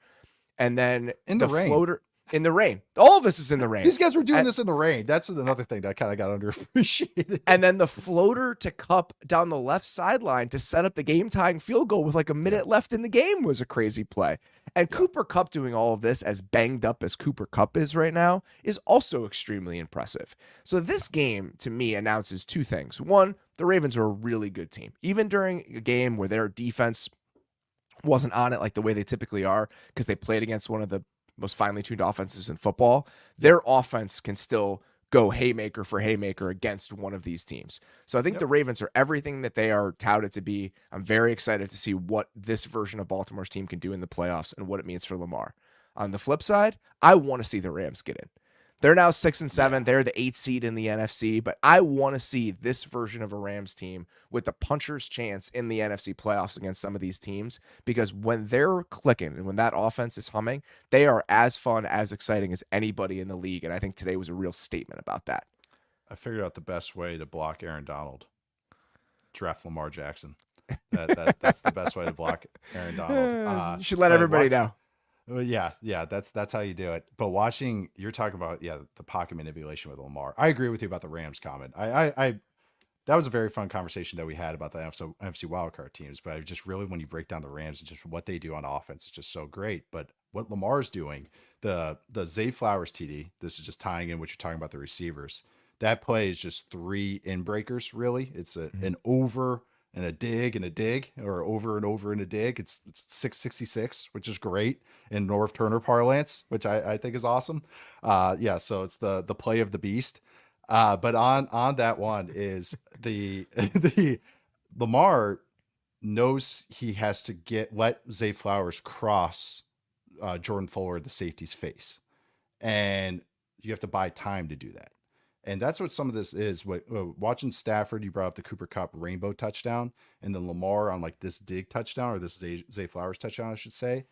And then the floater in the rain. All of us is in the rain. These guys were doing this in the rain. That's another thing that kind of got underappreciated. And then the floater to Kupp down the left sideline to set up the game-tying field goal with like a minute left in the game was a crazy play. And Cooper Kupp doing all of this, as banged up as Cooper Kupp is right now, is also extremely impressive. So this game, to me, announces 2 things. One, the Ravens are a really good team. Even during a game where their defense wasn't on it like the way they typically are, because they played against one of the most finely tuned offenses in football, their offense can still go haymaker for haymaker against one of these teams. So I think the Ravens are everything that they are touted to be. I'm very excited to see what this version of Baltimore's team can do in the playoffs and what it means for Lamar. On the flip side, I want to see the Rams get in. They're now 6 and 7. They're the 8th seed in the NFC, but I want to see this version of a Rams team with the puncher's chance in the NFC playoffs against some of these teams, because when they're clicking and when that offense is humming, they are as fun, as exciting as anybody in the league. And I think today was a real statement about that. I figured out the best way to block Aaron Donald. Draft Lamar Jackson. That's the best way to block Aaron Donald. You should let everybody know. Yeah, that's how you do it. But you're talking about the pocket manipulation with Lamar. I agree with you about the Rams comment. I that was a very fun conversation that we had about the NFC wildcard teams. But I just really, when you break down the Rams and just what they do on offense, it's just so great. But what Lamar's doing, the Zay Flowers TD, this is just tying in what you're talking about the receivers. That play is just 3 in breakers. Really, it's an over and a dig, or over and over and a dig. It's 666, which is great in Norv Turner parlance, which I think is awesome. So it's the play of the beast. But on that one is the Lamar knows he has to let Zay Flowers cross Jordan Fuller, the safety's face, and you have to buy time to do that. And that's what some of this is. Watching Stafford, you brought up the Cooper Kupp rainbow touchdown, and then Lamar on like this dig touchdown, or this Zay Flowers touchdown, I should say,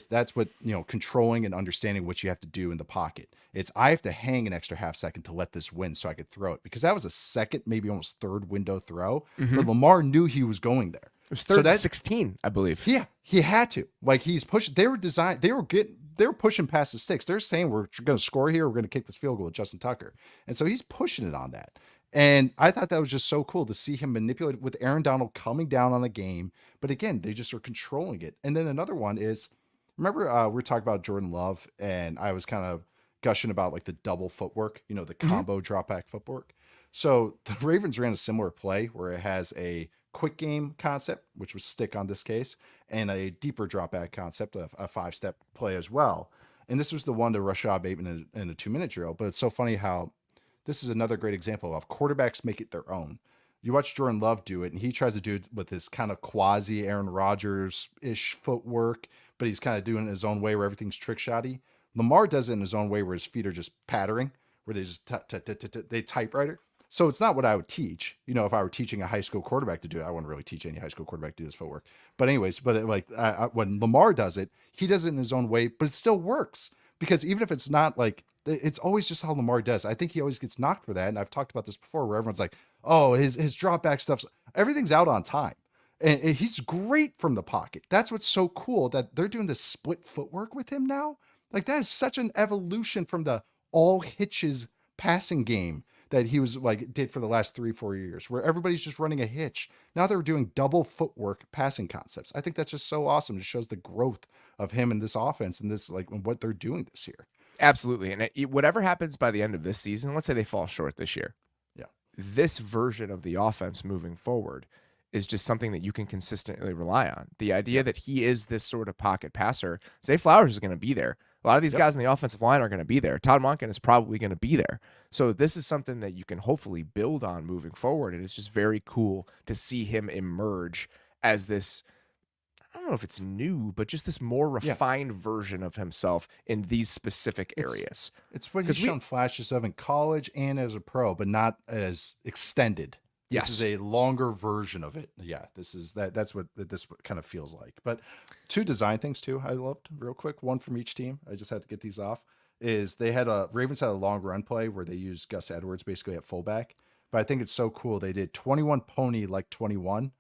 that's what, controlling and understanding what you have to do in the pocket. I have to hang an extra half second to let this win so I could throw it, because that was a second, maybe almost 3rd window throw, but Lamar knew he was going there. It was 3rd and 16, I believe. Yeah, he had to. Like, he's pushing. They were pushing past the sticks. They're saying, we're going to score here. We're going to kick this field goal with Justin Tucker. And so he's pushing it on that. And I thought that was just so cool to see him manipulate with Aaron Donald coming down on a game. But again, they just are controlling it. And then another one is, remember we were talking about Jordan Love, and I was kind of gushing about like the double footwork, the combo drop back footwork. So the Ravens ran a similar play where it has a quick game concept, which was stick on this case, and a deeper drop back concept, a 5-step play as well. And this was the one to Rashad Bateman in a 2-minute drill. But it's so funny how this is another great example of quarterbacks make it their own. You watch Jordan Love do it, and he tries to do it with this kind of quasi Aaron Rodgers-ish footwork, but he's kind of doing it in his own way where everything's trick shotty. Lamar does it in his own way where his feet are just pattering, where they just they typewriter. So it's not what I would teach. You know, if I were teaching a high school quarterback to do it, I wouldn't really teach any high school quarterback to do this footwork. But anyways, when Lamar does it, he does it in his own way, but it still works because even if it's not like, it's always just how Lamar does. I think he always gets knocked for that. And I've talked about this before where everyone's like, oh, his drop back stuff, everything's out on time. And he's great from the pocket. That's what's so cool that they're doing this split footwork with him now. Like that is such an evolution from the all hitches passing game that he was like did for the last 3-4 years, where everybody's just running a hitch. Now they're doing double footwork passing concepts. I think that's just so awesome. It shows the growth of him in this offense and this like what they're doing this year. Absolutely. And whatever happens by the end of this season, let's say they fall short this year. Yeah. This version of the offense moving forward is just something that you can consistently rely on. The idea that he is this sort of pocket passer, Zay Flowers is going to be there. A lot of these guys on the offensive line are going to be there. Todd Monken is probably going to be there. So this is something that you can hopefully build on moving forward. And it's just very cool to see him emerge as this, I don't know if it's new, but just this more refined version of himself in these specific areas. It's what he's shown flashes of in college and as a pro, but not as extended. This is a longer version of it. Yeah, that's what this kind of feels like. But 2 design things too I loved real quick. One from each team. I just had to get these off. Is Ravens had a long run play where they used Gus Edwards basically at fullback. But I think it's so cool. They did 21 pony like 21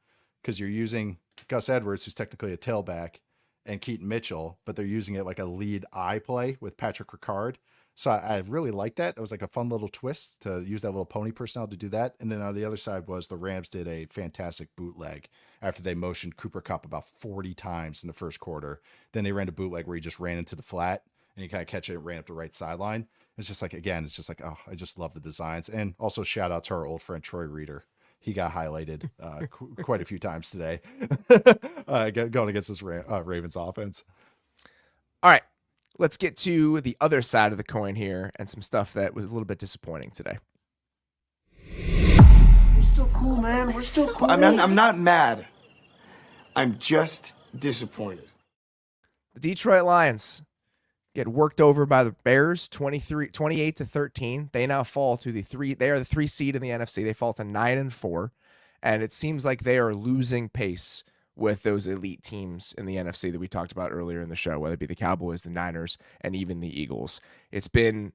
because you're using Gus Edwards, who's technically a tailback, and Keaton Mitchell, but they're using it like a lead eye play with Patrick Ricard. So I really liked that. It was like a fun little twist to use that little pony personnel to do that. And then on the other side was the Rams did a fantastic bootleg after they motioned Cooper Kupp about 40 times in the first quarter. Then they ran a bootleg where he just ran into the flat and you kind of catch it and ran up the right sideline. It's just like, again, it's just like, oh, I just love the designs. And also shout out to our old friend, Troy Reader. He got highlighted quite a few times today going against this Ravens offense. All right. Let's get to the other side of the coin here and some stuff that was a little bit disappointing today. We're still cool, man. We're still cool. I'm not mad. I'm just disappointed. The Detroit Lions get worked over by the Bears 28-13. They now fall to they are the 3 seed in the NFC. They fall to 9-4. And it seems like they are losing pace with those elite teams in the NFC that we talked about earlier in the show, whether it be the Cowboys, the Niners, and even the Eagles. It's been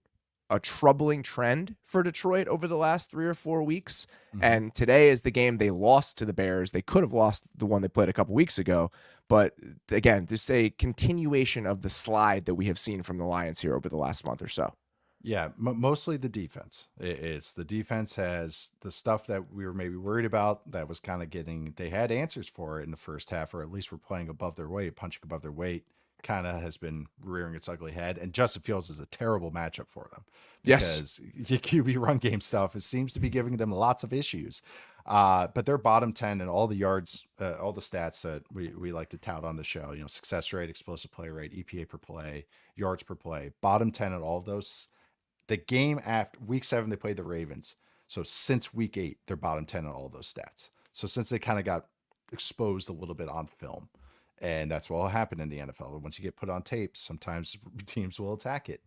a troubling trend for Detroit over the last 3 or 4 weeks. Mm-hmm. And today is the game they lost to the Bears. They could have lost the one they played a couple weeks ago. But again, just a continuation of the slide that we have seen from the Lions here over the last month or so. Yeah, mostly the defense. It's the defense has the stuff that we were maybe worried about that was kind of they had answers for it in the first half, or at least were playing above their weight, punching above their weight, kind of has been rearing its ugly head. And Justin Fields is a terrible matchup for them. Because the QB run game stuff, it seems to be giving them lots of issues. But they're bottom 10 in all the yards, all the stats that we like to tout on the show, success rate, explosive play rate, EPA per play, yards per play, bottom 10 in all of those. The game after week 7, they played the Ravens. So since week 8, they're bottom 10 in all those stats. So since they kind of got exposed a little bit on film, and that's what will happen in the NFL. Once you get put on tape, sometimes teams will attack it.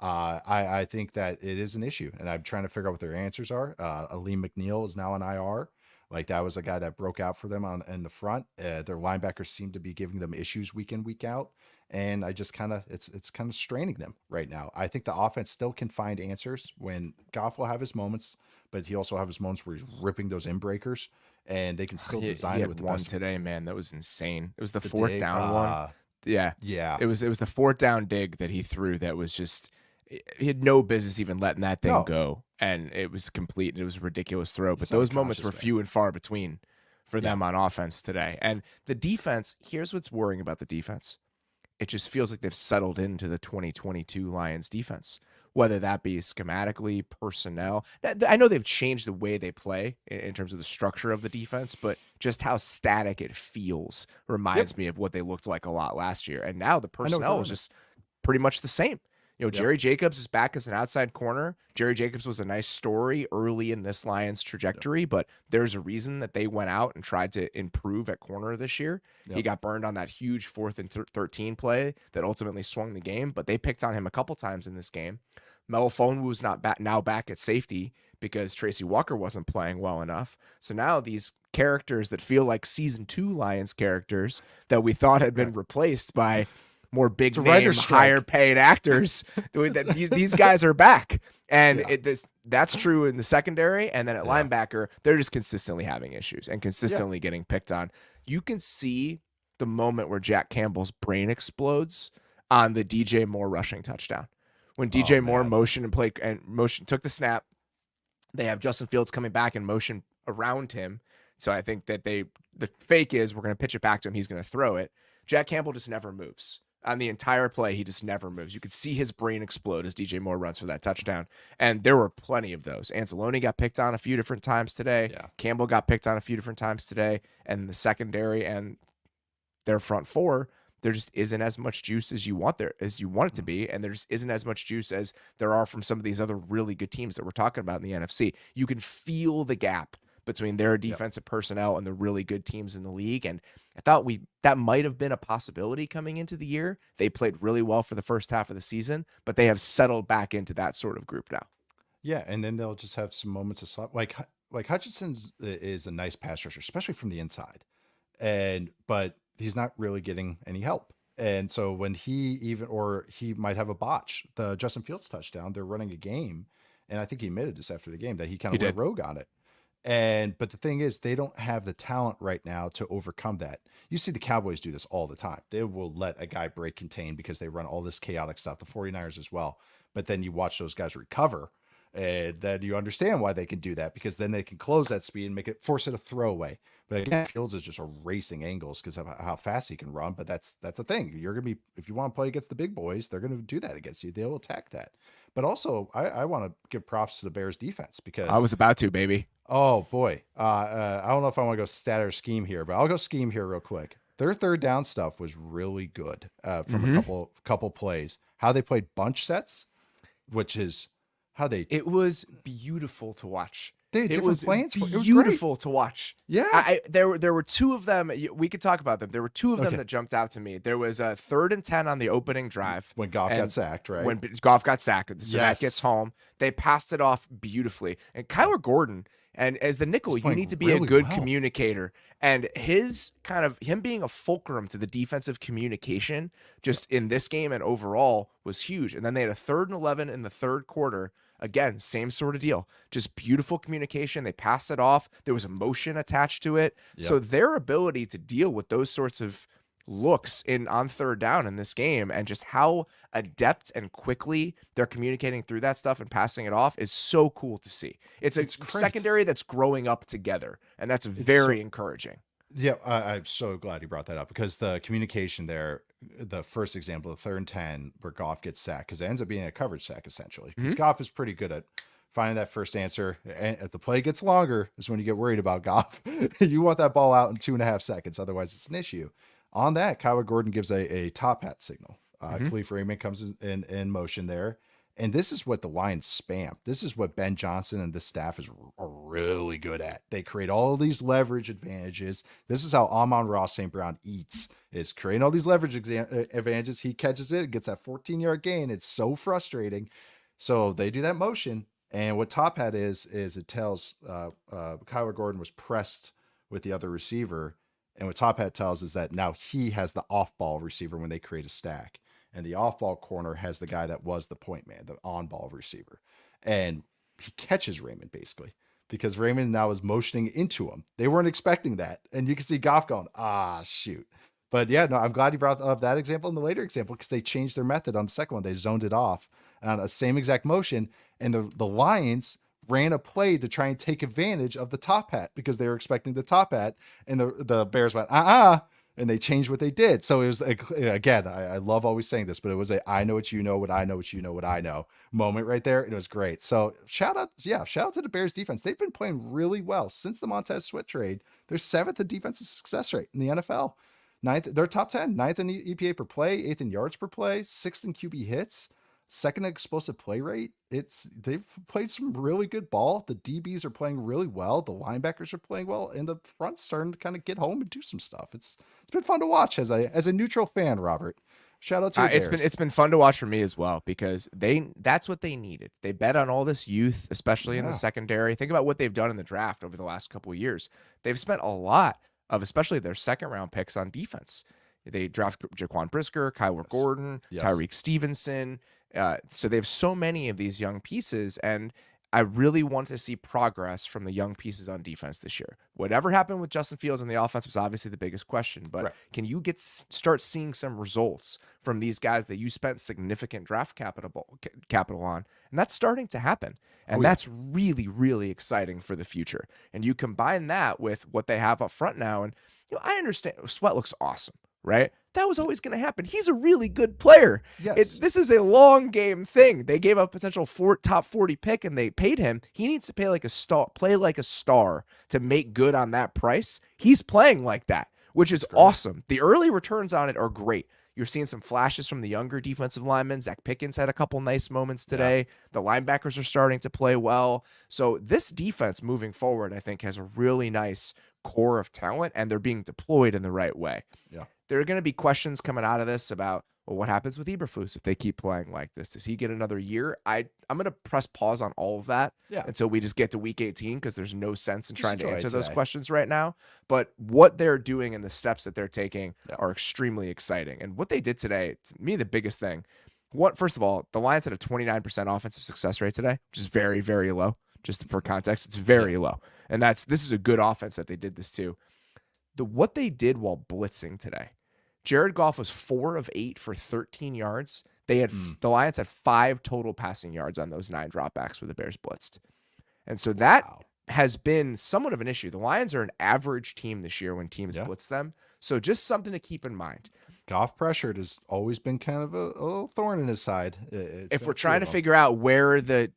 I think that it is an issue, and I'm trying to figure out what their answers are. Aleem McNeil is now on IR. Like that was a guy that broke out for them in the front. Their linebackers seem to be giving them issues week in, week out. And I just it's kind of straining them right now. I think the offense still can find answers when Goff will have his moments, but he also have his moments where he's ripping those in breakers, and they can still design it with the one best. Today, man, that was insane. It was the fourth down one. Yeah. It was the fourth down dig that he threw that was just, he had no business even letting that thing go. And it was complete. It was a ridiculous throw. But those moments were few and far between for them on offense today. And the defense, here's what's worrying about the defense. It just feels like they've settled into the 2022 Lions defense, whether that be schematically, personnel. I know they've changed the way they play in terms of the structure of the defense, but just how static it feels reminds me of what they looked like a lot last year. And now the personnel is just pretty much the same. Jerry Jacobs is back as an outside corner. Jerry Jacobs was a nice story early in this Lions trajectory, but there's a reason that they went out and tried to improve at corner this year. He got burned on that huge 4th and 13 play that ultimately swung the game, but they picked on him a couple times in this game. Melifonwu was not back at safety because Tracy Walker wasn't playing well enough. So now these characters that feel like season 2 Lions characters that we thought had been replaced by more big name, higher paid actors. These guys are back. And that's true in the secondary. And then at linebacker, they're just consistently having issues and consistently getting picked on. You can see the moment where Jack Campbell's brain explodes on the DJ Moore rushing touchdown. When DJ Moore motion took the snap, they have Justin Fields coming back in motion around him. So I think that the fake is we're going to pitch it back to him. He's going to throw it. Jack Campbell just never moves. On the entire play, he just never moves. You could see his brain explode as DJ Moore runs for that touchdown. And there were plenty of those. Anzalone got picked on a few different times today. Yeah. Campbell got picked on a few different times today. And the secondary and their front four, there just isn't as much juice as you want it to be. And there just isn't as much juice as there are from some of these other really good teams that we're talking about in the NFC. You can feel the gap between their defensive personnel and the really good teams in the league. And I thought that might have been a possibility coming into the year. They played really well for the first half of the season, but they have settled back into that sort of group now. Yeah, and then they'll just have some moments of slot. Like Hutchinson is a nice pass rusher, especially from the inside. But he's not really getting any help. And so when he might have a botch. The Justin Fields touchdown, they're running a game, and I think he admitted this after the game that he kind of went rogue on it. But the thing is, they don't have the talent right now to overcome that. You see the Cowboys do this all the time. They will let a guy break contain because they run all this chaotic stuff. The 49ers as well. But then you watch those guys recover, and then you understand why they can do that, because then they can close that speed and force it a throwaway. But again, Fields is just erasing angles because of how fast he can run. But that's the thing. You're gonna be, if you want to play against the big boys, they're gonna do that against you. They'll attack that. But also, I want to give props to the Bears defense, because I was about to, baby. Oh boy. I don't know if I want to go stat or scheme here, but I'll go scheme here real quick. Their third down stuff was really good from a couple plays. How they played bunch sets, which is how they. It was beautiful to watch. It was beautiful to watch. Yeah. There were two of them. We could talk about them. There were two of them that jumped out to me. There was a 3rd and 10 on the opening drive. When Goff got sacked, right? When Goff got sacked. So that gets home. They passed it off beautifully. And Kyler Gordon, and as the nickel, you need to be really a good communicator. And him being a fulcrum to the defensive communication just in this game and overall was huge. And then they had a 3rd and 11 in the third quarter. Again, same sort of deal. Just beautiful communication. They passed it off. There was emotion attached to it. Yep. So their ability to deal with those sorts of looks on third down in this game, and just how adept and quickly they're communicating through that stuff and passing it off, is so cool to see. It's secondary that's growing up together, and that's very encouraging. Yeah, I'm so glad you brought that up, because the communication there, the first example, the 3rd and 10, where Goff gets sacked, because it ends up being a coverage sack, essentially. Because Goff is pretty good at finding that first answer. And if the play gets longer, is when you get worried about Goff. You want that ball out in 2.5 seconds, otherwise it's an issue. On that, Kyler Gordon gives a top hat signal. Khalif Raymond comes in motion there. And this is what the Lions spam. This is what Ben Johnson and the staff are really good at. They create all these leverage advantages. This is how Amon-Ra St. Brown eats, is creating all these leverage advantages. He catches it, gets that 14-yard gain. It's so frustrating. So they do that motion. And what top hat is it tells Kyler Gordon was pressed with the other receiver. And what top hat tells is that now he has the off-ball receiver when they create a stack. And the off-ball corner has the guy that was the point man, the on-ball receiver. And he catches Raymond, basically, because Raymond now is motioning into him. They weren't expecting that. And you can see Goff going, shoot. But yeah, no, I'm glad you brought up that example and the later example, because they changed their method on the second one. They zoned it off on the same exact motion. And the Lions ran a play to try and take advantage of the top hat, because they were expecting the top hat. And the Bears went, and they changed what they did. So it was like, again, I love always saying this, but it was a I know what you know, what I know, what you know, what I know moment right there. And it was great. So shout out to the Bears defense. They've been playing really well since the Montez Sweat trade. They're 7th in defensive success rate in the NFL. 9th, they're top 10, 9th in EPA per play, 8th in yards per play, 6th in QB hits, 2nd in explosive play rate. They've played some really good ball. The DBs are playing really well. The linebackers are playing well, and the front's starting to kind of get home and do some stuff. It's been fun to watch as a neutral fan, Robert. Shout out to the Bears. It's been fun to watch for me as well, because that's what they needed. They bet on all this youth, especially in the secondary. Think about what they've done in the draft over the last couple of years. They've spent a lot of especially their second round picks on defense. They draft Jaquan Brisker, Kyler Gordon, Tyreek Stevenson. So they have so many of these young pieces, and I really want to see progress from the young pieces on defense this year. Whatever happened with Justin Fields on the offense was obviously the biggest question, but can you start seeing some results from these guys that you spent significant draft capital on? And that's starting to happen. And that's really, really exciting for the future. And you combine that with what they have up front now, and I understand Sweat looks awesome, right? That was always going to happen. He's a really good player. Yes. This is a long game thing. They gave up a potential top 40 pick and they paid him. He needs to play like a star to make good on that price. He's playing like that, which is awesome. The early returns on it are great. You're seeing some flashes from the younger defensive linemen. Zach Pickens had a couple nice moments today. Yeah. The linebackers are starting to play well. So this defense moving forward, I think, has a really nice core of talent, and they're being deployed in the right way. Yeah. There are going to be questions coming out of this about, well, what happens with Eberflus if they keep playing like this? Does he get another year? I'm going to press pause on all of that until we just get to week 18, because there's no sense in trying to answer those questions right now. But what they're doing and the steps that they're taking are extremely exciting. And what they did today, to me, the biggest thing, first of all, the Lions had a 29% offensive success rate today, which is very, very low. Just for context, it's very low. And this is a good offense that they did this too. What they did while blitzing today, Jared Goff was 4 of 8 for 13 yards. The Lions had 5 total passing yards on those 9 dropbacks where the Bears blitzed. And so that has been somewhat of an issue. The Lions are an average team this year when teams blitz them. So just something to keep in mind. Goff pressured has always been kind of a little thorn in his side. If we're trying to figure out where the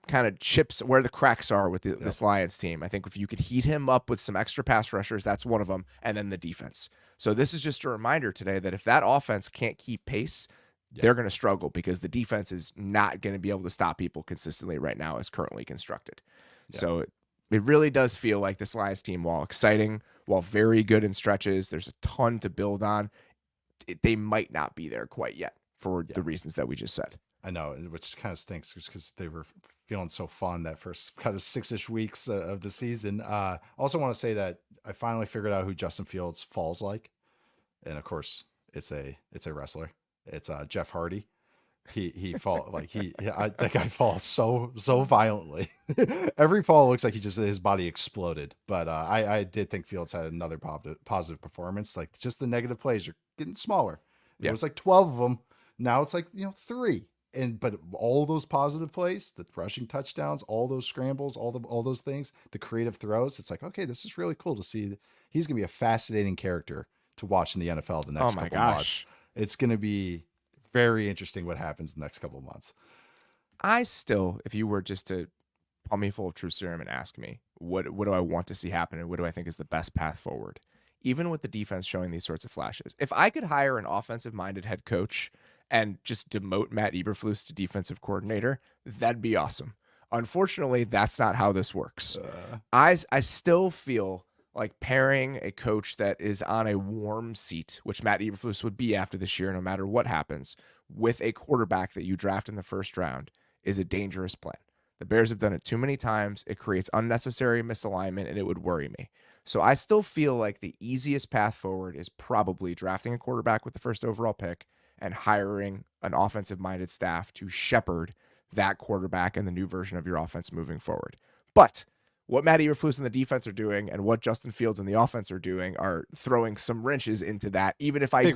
kind of chips, where the cracks are with this Lions team, I think if you could heat him up with some extra pass rushers, that's one of them, and then the defense. So this is just a reminder today that if that offense can't keep pace, they're going to struggle, because the defense is not going to be able to stop people consistently right now as currently constructed. So it really does feel like this Lions team, while exciting, while very good in stretches, there's a ton to build on. They might not be there quite yet for the reasons that we just said. I know, which kind of stinks because they were feeling so fun that first kind of 6-ish weeks of the season. Also want to say that I finally figured out who Justin Fields falls like. And of course it's a wrestler. It's Jeff Hardy. That guy falls so violently. Every fall looks like his body exploded. But I did think Fields had another positive performance. Like, just the negative plays are getting smaller. It was like 12 of them. Now it's like 3. But all those positive plays, the rushing touchdowns, all those scrambles, all those things, the creative throws, it's like, okay, this is really cool to see. He's gonna be a fascinating character to watch in the NFL the next couple months. It's gonna be very interesting what happens the next couple of months. I still, if you were just to pump me full of truth serum and ask me what do I want to see happen and what do I think is the best path forward, even with the defense showing these sorts of flashes, if I could hire an offensive-minded head coach and just demote Matt Eberflus to defensive coordinator, that'd be awesome. Unfortunately, that's not how this works. I still feel like pairing a coach that is on a warm seat, which Matt Eberflus would be after this year, no matter what happens, with a quarterback that you draft in the first round is a dangerous plan. The Bears have done it too many times. It creates unnecessary misalignment, and it would worry me. So I still feel like the easiest path forward is probably drafting a quarterback with the first overall pick and hiring an offensive-minded staff to shepherd that quarterback and the new version of your offense moving forward. But what Matt Eberflus and the defense are doing and what Justin Fields and the offense are doing are throwing some wrenches into that, even if I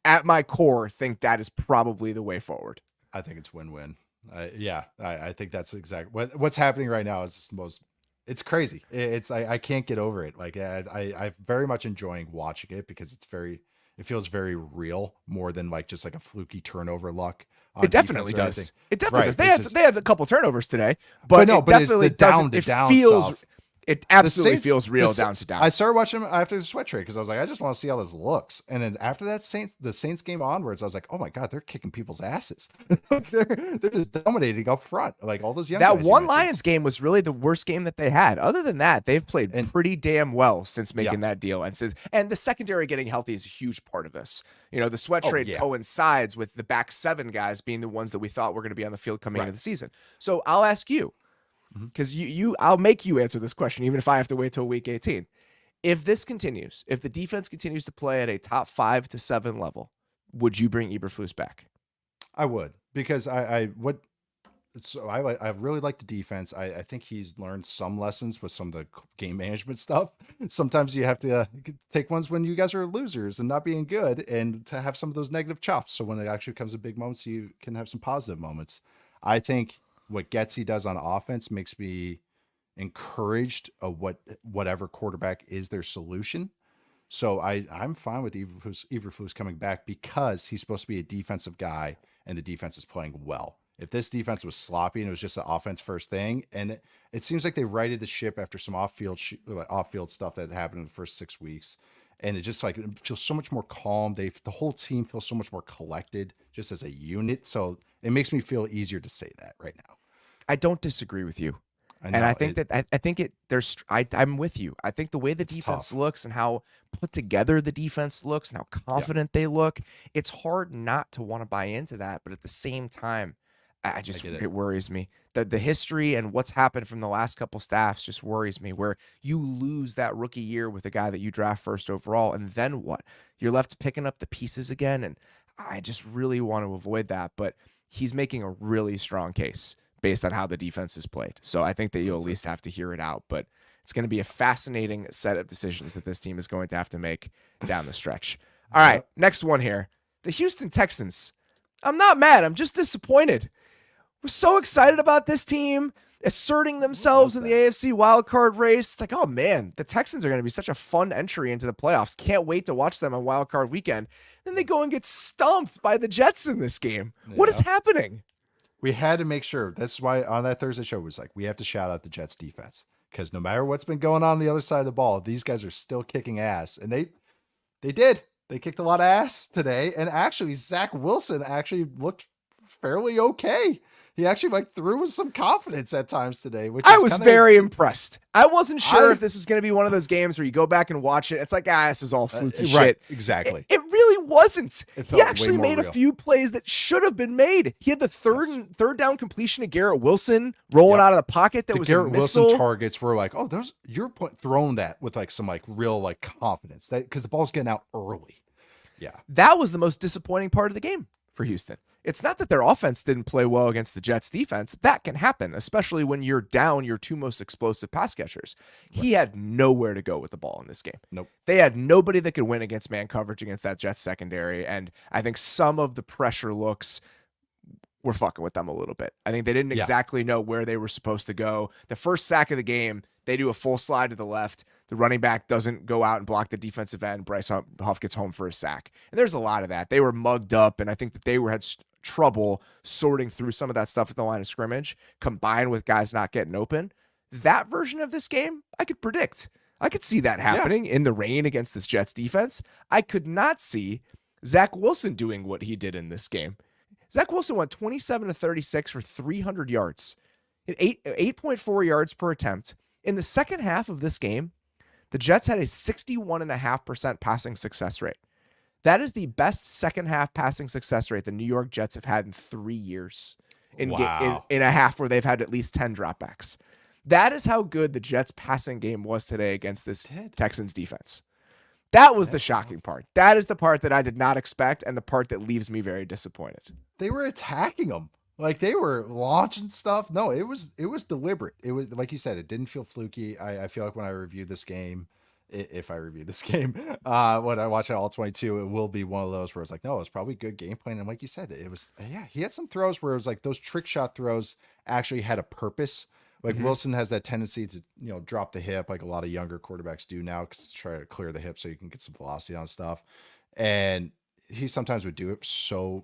at my core, think that is probably the way forward. I think it's win-win. I think that's exactly what's happening right now is the most It's crazy. I can't get over it. Like I'm very much enjoying watching it because it feels very real more than like just like a fluky turnover luck. It definitely does. It definitely does. Right. They had a couple turnovers today, but it definitely doesn't. It feels. Stuff. It absolutely feels real down to down. I started watching them after the sweat trade because I was like, I just want to see how this looks. And then after that the Saints game onwards, I was like, oh my God, they're kicking people's asses. they're just dominating up front. Like all those young guys. That one Lions game was really the worst game that they had. Other than that, they've played pretty damn well since making that deal. And the secondary getting healthy is a huge part of this. You know, the sweat trade coincides with the back 7 guys being the ones that we thought were going to be on the field coming into the season. So I'll ask you, because I'll make you answer this question, even if I have to wait till week 18. If this continues, if the defense continues to play at a top 5 to 7 level, would you bring Eberflus back? I would, because I really like the defense. I think he's learned some lessons with some of the game management stuff. Sometimes you have to take ones when you guys are losers and not being good, and to have some of those negative chops. So when it actually comes to big moments, you can have some positive moments. I think what Getsy does on offense makes me encouraged of whatever quarterback is their solution. So I'm fine with Eberflus coming back because he's supposed to be a defensive guy and the defense is playing well. If this defense was sloppy and it was just an offense first thing, and it seems like they righted the ship after some off-field stuff that happened in the first 6 weeks, and it just like it feels so much more calm. The whole team feels so much more collected just as a unit. So it makes me feel easier to say that right now. I don't disagree with you. I think I'm with you. I think the way the defense looks and how put together the defense looks and how confident they look, it's hard not to want to buy into that. But at the same time, it worries me. The history and what's happened from the last couple staffs just worries me, where you lose that rookie year with a guy that you draft first overall, and then what? You're left picking up the pieces again, and I just really want to avoid that. But he's making a really strong case based on how the defense is played. So I think that you'll at least have to hear it out. But it's going to be a fascinating set of decisions that this team is going to have to make down the stretch. All right, next one here. The Houston Texans. I'm not mad. I'm just disappointed. We're so excited about this team asserting themselves in the AFC wildcard race. It's like, oh man, the Texans are going to be such a fun entry into the playoffs. Can't wait to watch them on wildcard weekend. Then they go and get stomped by the Jets in this game. Yeah. What is happening? We had to make sure. That's why on that Thursday show, it was like, we have to shout out the Jets defense, because no matter what's been going on the other side of the ball, these guys are still kicking ass. And they did. They kicked a lot of ass today. And actually, Zach Wilson actually looked fairly okay. He actually threw with some confidence at times today, which I was very impressed. I wasn't sure if this was going to be one of those games where you go back and watch it. It's like, this is all fluky shit. Right, exactly. It really wasn't. He actually made a few plays that should have been made. He had the third down completion to Garrett Wilson rolling out of the pocket. That was Garrett a missile. Wilson targets were like, you're throwing that with some real confidence, that because the ball's getting out early. Yeah, that was the most disappointing part of the game for Houston. It's not that their offense didn't play well against the Jets defense. That can happen, especially when you're down your 2 most explosive pass catchers. Right. He had nowhere to go with the ball in this game. Nope. They had nobody that could win against man coverage against that Jets secondary. And I think some of the pressure looks were fucking with them a little bit. I think they didn't exactly know where they were supposed to go. The first sack of the game, they do a full slide to the left. The running back doesn't go out and block the defensive end. Bryce Huff gets home for a sack. And there's a lot of that. They were mugged up, and I think that they had trouble sorting through some of that stuff at the line of scrimmage, combined with guys not getting open. That version of this game, I could predict. I could see that happening in the rain against this Jets defense. I could not see Zach Wilson doing what he did in this game. Zach Wilson went 27 to 36 for 300 yards, 8.4 yards per attempt. In the second half of this game, the Jets had a 61.5% passing success rate. That is the best second half passing success rate the New York Jets have had in 3 years in a half where they've had at least 10 dropbacks. That is how good the Jets passing game was today against this Texans defense. That was the shocking part. That is the part that I did not expect, and the part that leaves me very disappointed. They were attacking them. They were launching stuff. No, it was deliberate. It was, like you said, it didn't feel fluky. I feel like when I review this game, if I review this game, when I watch it all 22, it will be one of those where it's like, no, it's probably good game plan. And like you said, it was, he had some throws where it was like those trick shot throws actually had a purpose, Like Wilson has that tendency to, drop the hip like a lot of younger quarterbacks do now, because try to clear the hip so you can get some velocity on stuff. And he sometimes would do it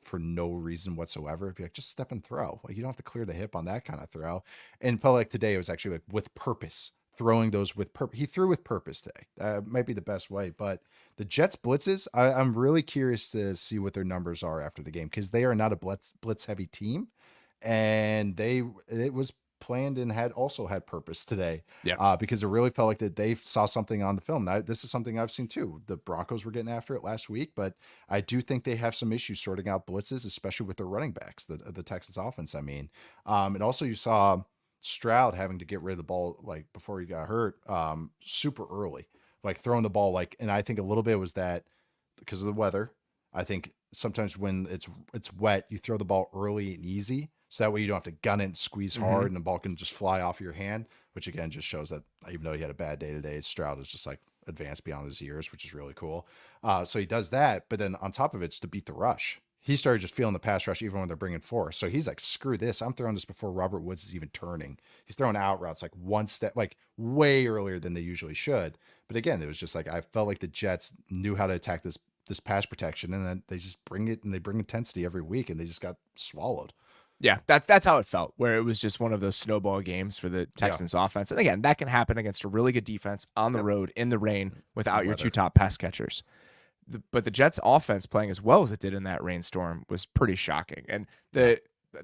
for no reason whatsoever. It'd be like, just step and throw. Like, you don't have to clear the hip on that kind of throw. And felt like today it was actually like with purpose, throwing those with purpose. He threw with purpose today. Might be the best way. But the Jets blitzes, I'm really curious to see what their numbers are after the game, because they are not a blitz heavy team. And it was planned and had purpose today. Yeah. Because it really felt like that they saw something on the film. Now, this is something I've seen too. The Broncos were getting after it last week, but I do think they have some issues sorting out blitzes, especially with their running backs, the Texans offense. I mean, and also you saw Stroud having to get rid of the ball like before he got hurt, super early, like throwing the ball and I think a little bit was that because of the weather. I think sometimes when it's wet, you throw the ball early and easy. So that way you don't have to gun it and squeeze hard and the ball can just fly off your hand, which again just shows that even though he had a bad day today, Stroud is just like advanced beyond his years, which is really cool. So he does that, but then on top of it's to beat the rush. He started just feeling the pass rush even when they're bringing 4. So he's like, screw this. I'm throwing this before Robert Woods is even turning. He's throwing out routes like one step, like way earlier than they usually should. But again, it was just like, I felt like the Jets knew how to attack this pass protection, and then they just bring it and they bring intensity every week, and they just got swallowed. Yeah, that's how it felt, where it was just one of those snowball games for the Texans offense. And again, that can happen against a really good defense on the road in the rain without your 2 top pass catchers. But the Jets offense playing as well as it did in that rainstorm was pretty shocking. And the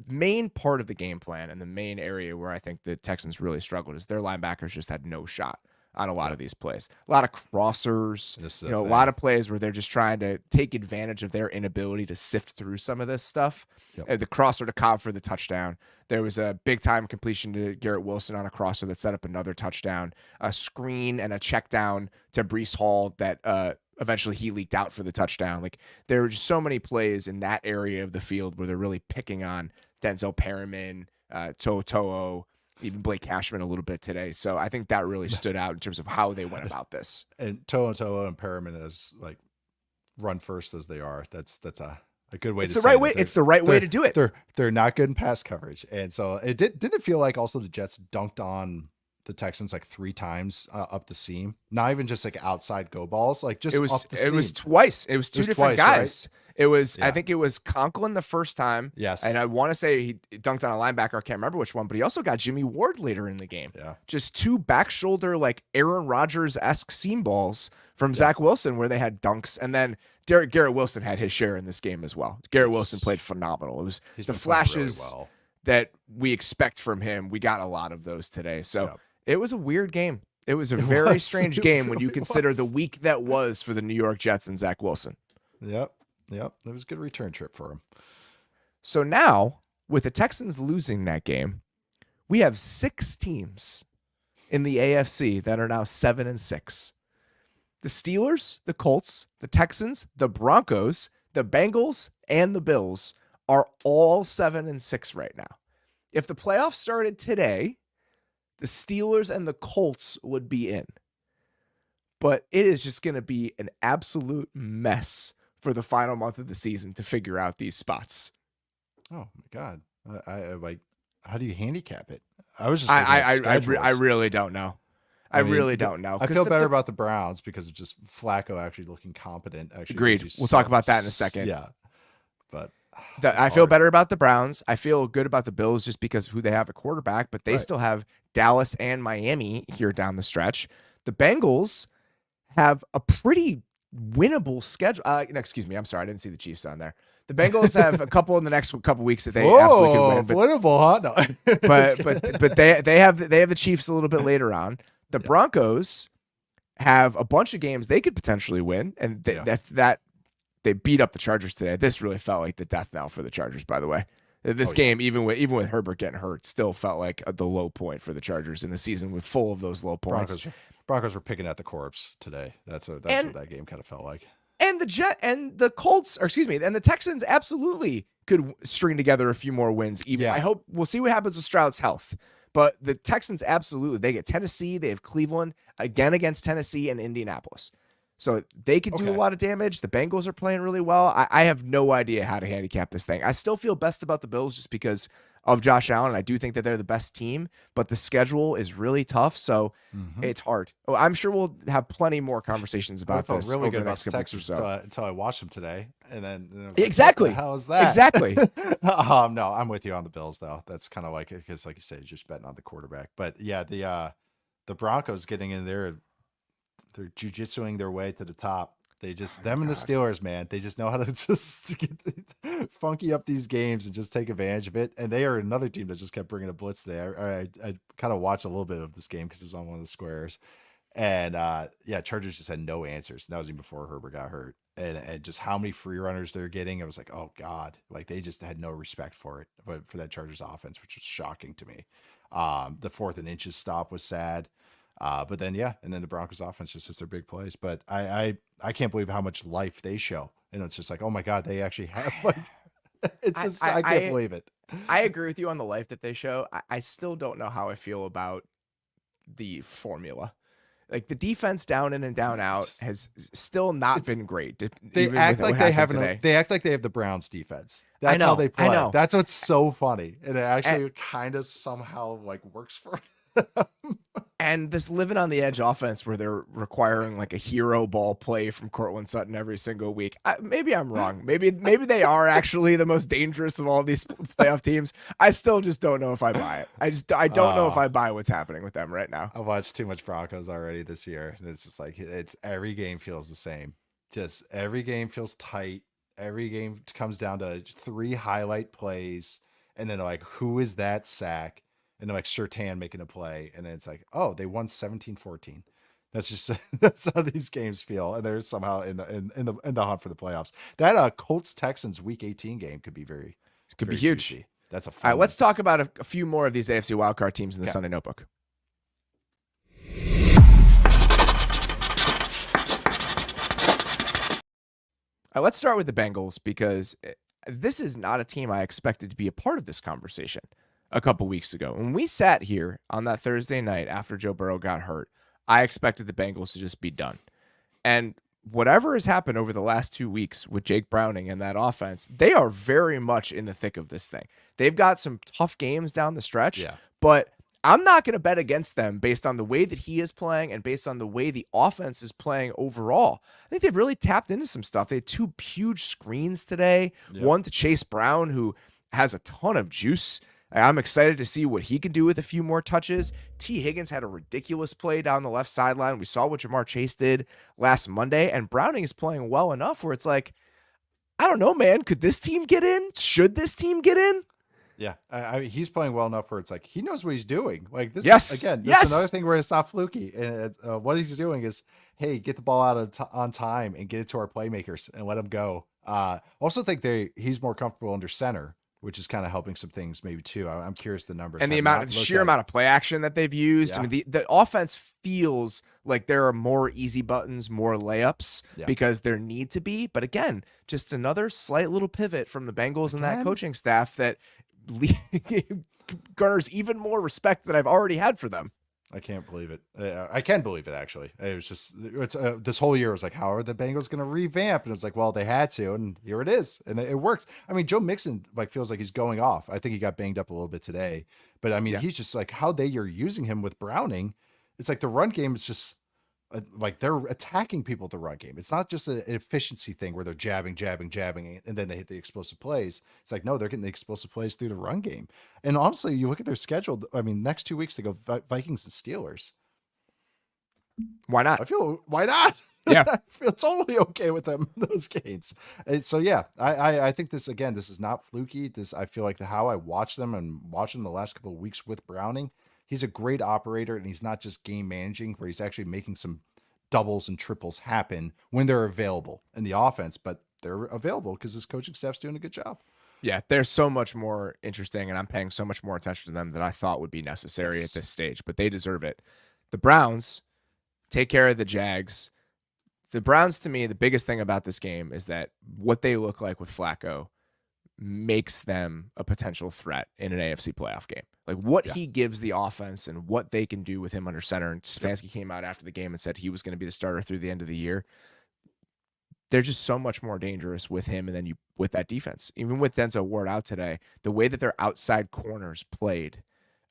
main part of the game plan and the main area where I think the Texans really struggled is their linebackers just had no shot on a lot of these plays. A lot of crossers, a lot of plays where they're just trying to take advantage of their inability to sift through some of this stuff. The crosser to Cobb for the touchdown. There was a big time completion to Garrett Wilson on a crosser that set up another touchdown, a screen and a check down to Breece Hall that eventually he leaked out for the touchdown. Like, there were just so many plays in that area of the field where they're really picking on Denzel Perriman, To'o, even Blake Cashman a little bit today. So I think that really stood out in terms of how they went about this. And To'o and Perriman as like run first as they are. That's a good way it's to the say right way. It's the right way to do it. They're not good in pass coverage. And so didn't it feel like also the Jets dunked on the Texans like 3 times up the seam, not even just like outside go balls, like just up the seam. It was twice. It was two different guys. Right? It was, Yeah. I think it was Conklin the first time. Yes. And I want to say he dunked on a linebacker. I can't remember which one, but he also got Jimmy Ward later in the game. Yeah. Just 2 back shoulder, like Aaron Rodgers-esque seam balls from Zach Wilson where they had dunks. And then Garrett Wilson had his share in this game as well. Garrett Wilson played phenomenal. It was the flashes really that we expect from him. We got a lot of those today. So it was a weird game. It was a very strange game when you consider the week that was for the New York Jets and Zach Wilson. Yep. It was a good return trip for him. So now, with the Texans losing that game, we have 6 teams in the AFC that are now 7-6. The Steelers, the Colts, the Texans, the Broncos, the Bengals, and the Bills are all 7-6 right now. If the playoffs started today, the Steelers and the Colts would be in. But it is just going to be an absolute mess for the final month of the season to figure out these spots. Oh my God. I like, how do you handicap it? I was just, I really don't know. I really don't know. I feel better about the Browns because of just Flacco actually looking competent. Actually, agreed. We'll talk about that in a second. Yeah. But I feel better about the Browns. I feel good about the Bills just because of who they have at quarterback, but they still have Dallas and Miami here down the stretch. The Bengals have a pretty winnable schedule. Excuse me. I'm sorry. I didn't see the Chiefs on there. The Bengals have a couple in the next couple weeks that they absolutely could win. But, winnable, huh? No. but they have the Chiefs a little bit later on. The Broncos have a bunch of games they could potentially win, and they beat up the Chargers today. This really felt like the death knell for the Chargers, by the way. This game, even with Herbert getting hurt, still felt like the low point for the Chargers in a season with full of those low points. Broncos were picking at the corpse today. That's what that game kind of felt like. And the Colts, and the Texans absolutely could string together a few more wins. I hope we'll see what happens with Stroud's health. But the Texans absolutely, they get Tennessee, they have Cleveland again against Tennessee and Indianapolis. So they could do a Okay. lot of damage. The Bengals are playing really well. I have no idea how to handicap this thing. I still feel best about the Bills just because of Josh Allen. I do think that they're the best team, but the schedule is really tough. So it's hard. Oh, I'm sure we'll have plenty more conversations I about felt this really over good the about next the couple weeks or Texans so. until I watched them today, and then I was like, Exactly. What the hell is that? Exactly. No, I'm with you on the Bills though. That's kind of like because, like you said, you're just betting on the quarterback. But yeah, the Broncos getting in there, they're jujitsuing their way to the top. They just them and the Steelers, man. They just know how to just get funky up these games and just take advantage of it. And they are another team that just kept bringing a blitz today. I kind of watched a little bit of this game because it was on one of the squares. And yeah, Chargers just had no answers. And that was even before Herbert got hurt. And just how many free runners they're getting, I was like, oh God, like they just had no respect for it, but for that Chargers offense, which was shocking to me. The 4th and inches stop was sad. But then yeah, and then the Broncos offense just hits their big plays. But I can't believe how much life they show. And it's just like, oh my God, they actually have like it's just I can't believe it. I agree with you on the life that they show. I still don't know how I feel about the formula. Like the defense down in and down out has still not been great. They even act with what like they happened have today. they act like they have the Browns defense. That's know, how they play. I know. That's what's so funny. And it actually kind of somehow like works for them. And this living on the edge offense where they're requiring like a hero ball play from Cortland Sutton every single week. Maybe I'm wrong. Maybe they are actually the most dangerous of all these playoff teams. I still just don't know if I buy it. I don't know if I buy what's happening with them right now. I've watched too much Broncos already this year. And it's just like it's every game feels the same. Just every game feels tight. Every game comes down to 3 highlight plays. And then like, who is that sack? And then like Surtain making a play. And then it's like, oh, they won 17-14. That's just that's how these games feel. And they're somehow in the hunt for the playoffs. That Colts Texans week 18 game could be very huge. Juicy. That's a fun All right, one. let's talk about a few more of these AFC wildcard teams in the Sunday Notebook. Let's start with the Bengals because this is not a team I expected to be a part of this conversation a couple weeks ago. When we sat here on that Thursday night after Joe Burrow got hurt, I expected the Bengals to just be done. And whatever has happened over the last 2 weeks with Jake Browning and that offense, they are very much in the thick of this thing. They've got some tough games down the stretch, but I'm not going to bet against them based on the way that he is playing and based on the way the offense is playing overall. I think they've really tapped into some stuff. They had 2 huge screens today, one to Chase Brown, who has a ton of juice. I'm excited to see what he can do with a few more touches. T. Higgins had a ridiculous play down the left sideline. We saw what Jamar Chase did last Monday, and Browning is playing well enough where it's like, I don't know, man. Could this team get in? Should this team get in? Yeah, he's playing well enough where it's like he knows what he's doing. Like this, is another thing where it's not fluky. And what he's doing is, hey, get the ball out on time and get it to our playmakers and let them go. Also think he's more comfortable under center, which is kind of helping some things maybe too. I'm curious the numbers and the sheer amount of play action that they've used. Yeah. I mean, the offense feels like there are more easy buttons, more layups because there need to be. But again, just another slight little pivot from the Bengals and that coaching staff that garners even more respect than I've already had for them. I can't believe it. I can believe it, actually. It was just, this whole year was like, how are the Bengals going to revamp? And it's like, well, they had to, and here it is. And it works. I mean, Joe Mixon feels like he's going off. I think he got banged up a little bit today, but I mean, he's just like how they are using him with Browning. It's like the run game is just like they're attacking people at the run game. It's not just an efficiency thing where they're jabbing, and then they hit the explosive plays. It's like, no, they're getting the explosive plays through the run game. And honestly, you look at their schedule. I mean, next 2 weeks they go Vikings and Steelers. Why not? Why not? Yeah. I feel totally okay with them, those games. And so, yeah, I think this is not fluky. I feel like how I watch them and watching the last couple of weeks with Browning, he's a great operator, and he's not just game managing where he's actually making some doubles and triples happen when they're available in the offense, but they're available because his coaching staff's doing a good job. Yeah, they're so much more interesting, and I'm paying so much more attention to them than I thought would be necessary at this stage, but they deserve it. The Browns take care of the Jags. The Browns, to me, the biggest thing about this game is that what they look like with Flacco makes them a potential threat in an AFC playoff game. Like what he gives the offense and what they can do with him under center. And Stefanski came out after the game and said he was going to be the starter through the end of the year. they're just so much more dangerous with him and then you with that defense. Even with Denzel Ward out today, the way that their outside corners played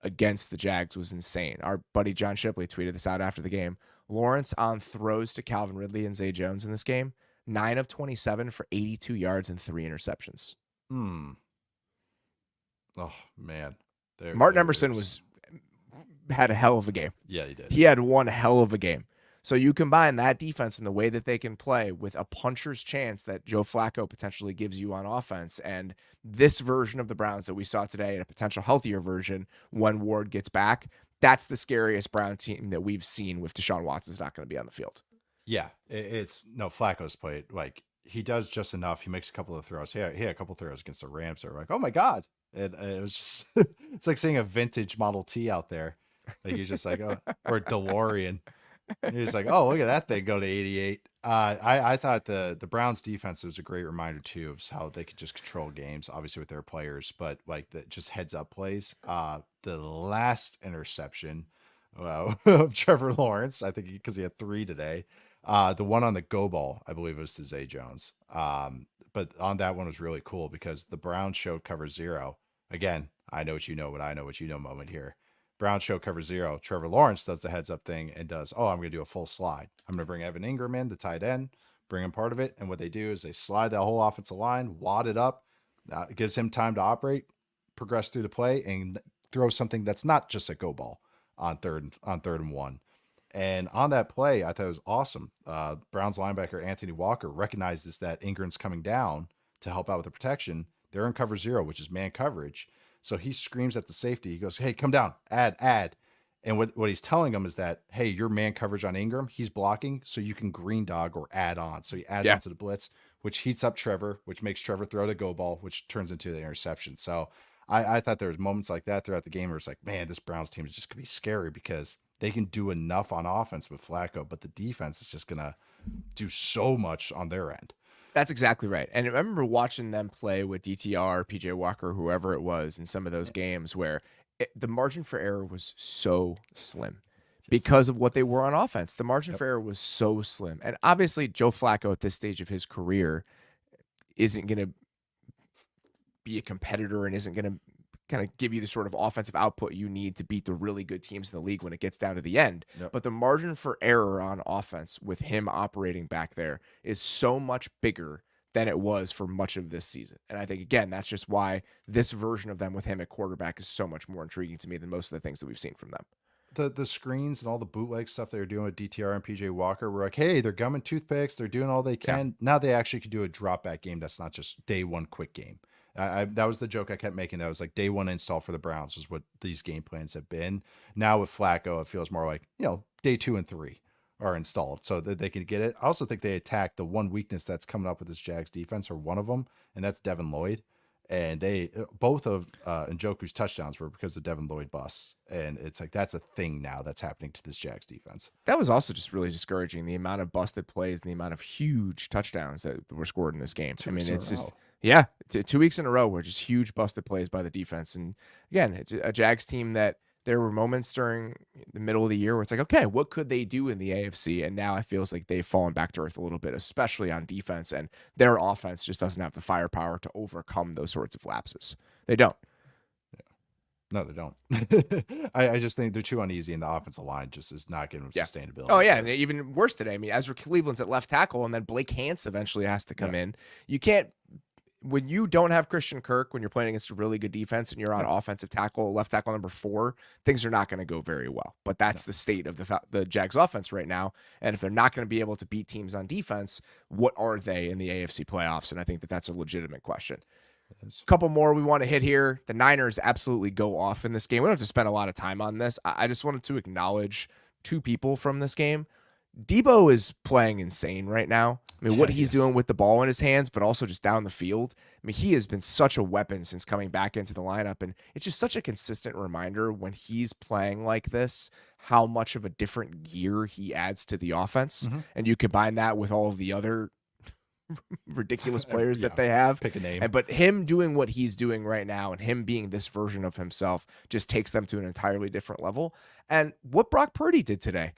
against the Jags was insane. Our buddy John Shipley tweeted this out after the game. Lawrence on throws to Calvin Ridley and Zay Jones in this game, 9 of 27 for 82 yards and 3 interceptions. Oh man. Martin Emerson had a hell of a game. Yeah, he did. He had one hell of a game. So you combine that defense and the way that they can play with a puncher's chance that Joe Flacco potentially gives you on offense, and this version of the Browns that we saw today and a potential healthier version when Ward gets back, that's the scariest Brown team that we've seen with Deshaun Watson's not going to be on the field. Yeah, Flacco's played, like, he does just enough. He makes a couple of throws. He had a couple of throws against the Rams that were like, oh my God. And it was just, it's like seeing a vintage Model T out there. Like he's just like, oh, or DeLorean. And he's like, oh, look at that thing go to 88. I thought the Browns defense was a great reminder too of how they could just control games, obviously with their players, but like the just heads up plays. The last interception of Trevor Lawrence, I think because he had 3 today. The one on the go ball, I believe it was to Zay Jones. But on that one was really cool because the Browns showed cover 0. Again, I know what you know, but I know what you know moment here. Browns show cover 0. Trevor Lawrence does the heads up thing and does, I'm going to do a full slide. I'm going to bring Evan Ingram in, the tight end, bring him part of it. And what they do is they slide that whole offensive line, wad it up. It gives him time to operate, progress through the play, and throw something that's not just a go ball on third and 1. And on that play, I thought it was awesome. Browns linebacker Anthony Walker recognizes that Ingram's coming down to help out with the protection. They're in cover 0, which is man coverage. So he screams at the safety. He goes, hey, come down, add. And what he's telling him is that, hey, your man coverage on Ingram, he's blocking, so you can green dog or add on. So he adds on to the blitz, which heats up Trevor, which makes Trevor throw the go ball, which turns into the interception. So I thought there was moments like that throughout the game where it's like, man, this Browns team is just going to be scary because they can do enough on offense with Flacco, but the defense is just going to do so much on their end. That's exactly right. And I remember watching them play with DTR, PJ Walker, whoever it was in some of those games where the margin for error was so slim because of what they were on offense. The margin for error was so slim. And obviously Joe Flacco at this stage of his career isn't going to be a competitor and isn't going to kind of give you the sort of offensive output you need to beat the really good teams in the league when it gets down to the end. But the margin for error on offense with him operating back there is so much bigger than it was for much of this season. And I think, again, that's just why this version of them with him at quarterback is so much more intriguing to me than most of the things that we've seen from them. The screens and all the bootleg stuff they were doing with DTR and PJ Walker were like, hey, they're gumming toothpicks. They're doing all they can. Yeah. Now they actually could do a drop back game. That's not just day one quick game. That was the joke I kept making. That was like day 1 install for the Browns was what these game plans have been. Now with Flacco, it feels more like, day 2 and 3 are installed so that they can get it. I also think they attacked the one weakness that's coming up with this Jags defense, or one of them, and that's Devin Lloyd. And they both of Njoku's touchdowns were because of Devin Lloyd busts. And it's like that's a thing now that's happening to this Jags defense. That was also just really discouraging, the amount of busted plays and the amount of huge touchdowns that were scored in this game. I mean, it's just... Yeah, 2 weeks in a row were just huge busted plays by the defense. And again, it's a Jags team that there were moments during the middle of the year where it's like, okay, what could they do in the AFC? And now it feels like they've fallen back to earth a little bit, especially on defense. And their offense just doesn't have the firepower to overcome those sorts of lapses. They don't. No, they don't. I just think they're too uneasy, and the offensive line just is not giving them sustainability. Oh, yeah, and even worse today. I mean, Ezra Cleveland's at left tackle, and then Blake Hance eventually has to come in. You can't... When you don't have Christian Kirk, when you're playing against a really good defense and you're on offensive tackle, left tackle number 4, things are not going to go very well. But that's the state of the Jags offense right now. And if they're not going to be able to beat teams on defense, what are they in the AFC playoffs? And I think that's a legitimate question. A couple more we want to hit here. The Niners absolutely go off in this game. We don't have to spend a lot of time on this. I just wanted to acknowledge 2 people from this game. Debo is playing insane right now. I mean, what he's doing with the ball in his hands, but also just down the field. I mean, he has been such a weapon since coming back into the lineup. And it's just such a consistent reminder when he's playing like this, how much of a different gear he adds to the offense. Mm-hmm. And you combine that with all of the other ridiculous players that they have. Pick a name. But him doing what he's doing right now and him being this version of himself just takes them to an entirely different level. And what Brock Purdy did today,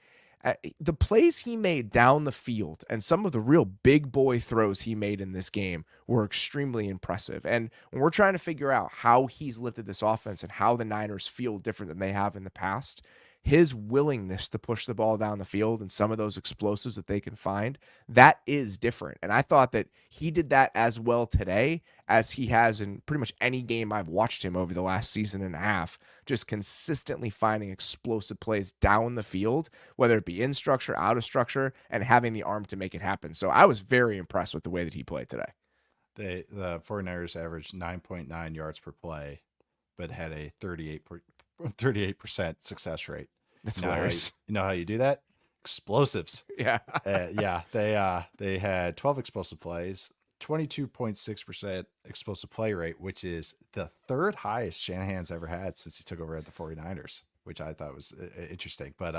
The plays he made down the field and some of the real big boy throws he made in this game were extremely impressive. And when we're trying to figure out how he's lifted this offense and how the Niners feel different than they have in the past, his willingness to push the ball down the field and some of those explosives that they can find, that is different. And I thought that he did that as well today as he has in pretty much any game I've watched him over the last season and a half, just consistently finding explosive plays down the field, whether it be in structure, out of structure, and having the arm to make it happen. So I was very impressed with the way that he played today. The 49ers averaged 9.9 yards per play, but had a 38% success rate. That's hilarious. You know how you do that? Explosives. Yeah. They had 12 explosive plays, 22.6% explosive play rate, which is the third highest Shanahan's ever had since he took over at the 49ers, which I thought was interesting. But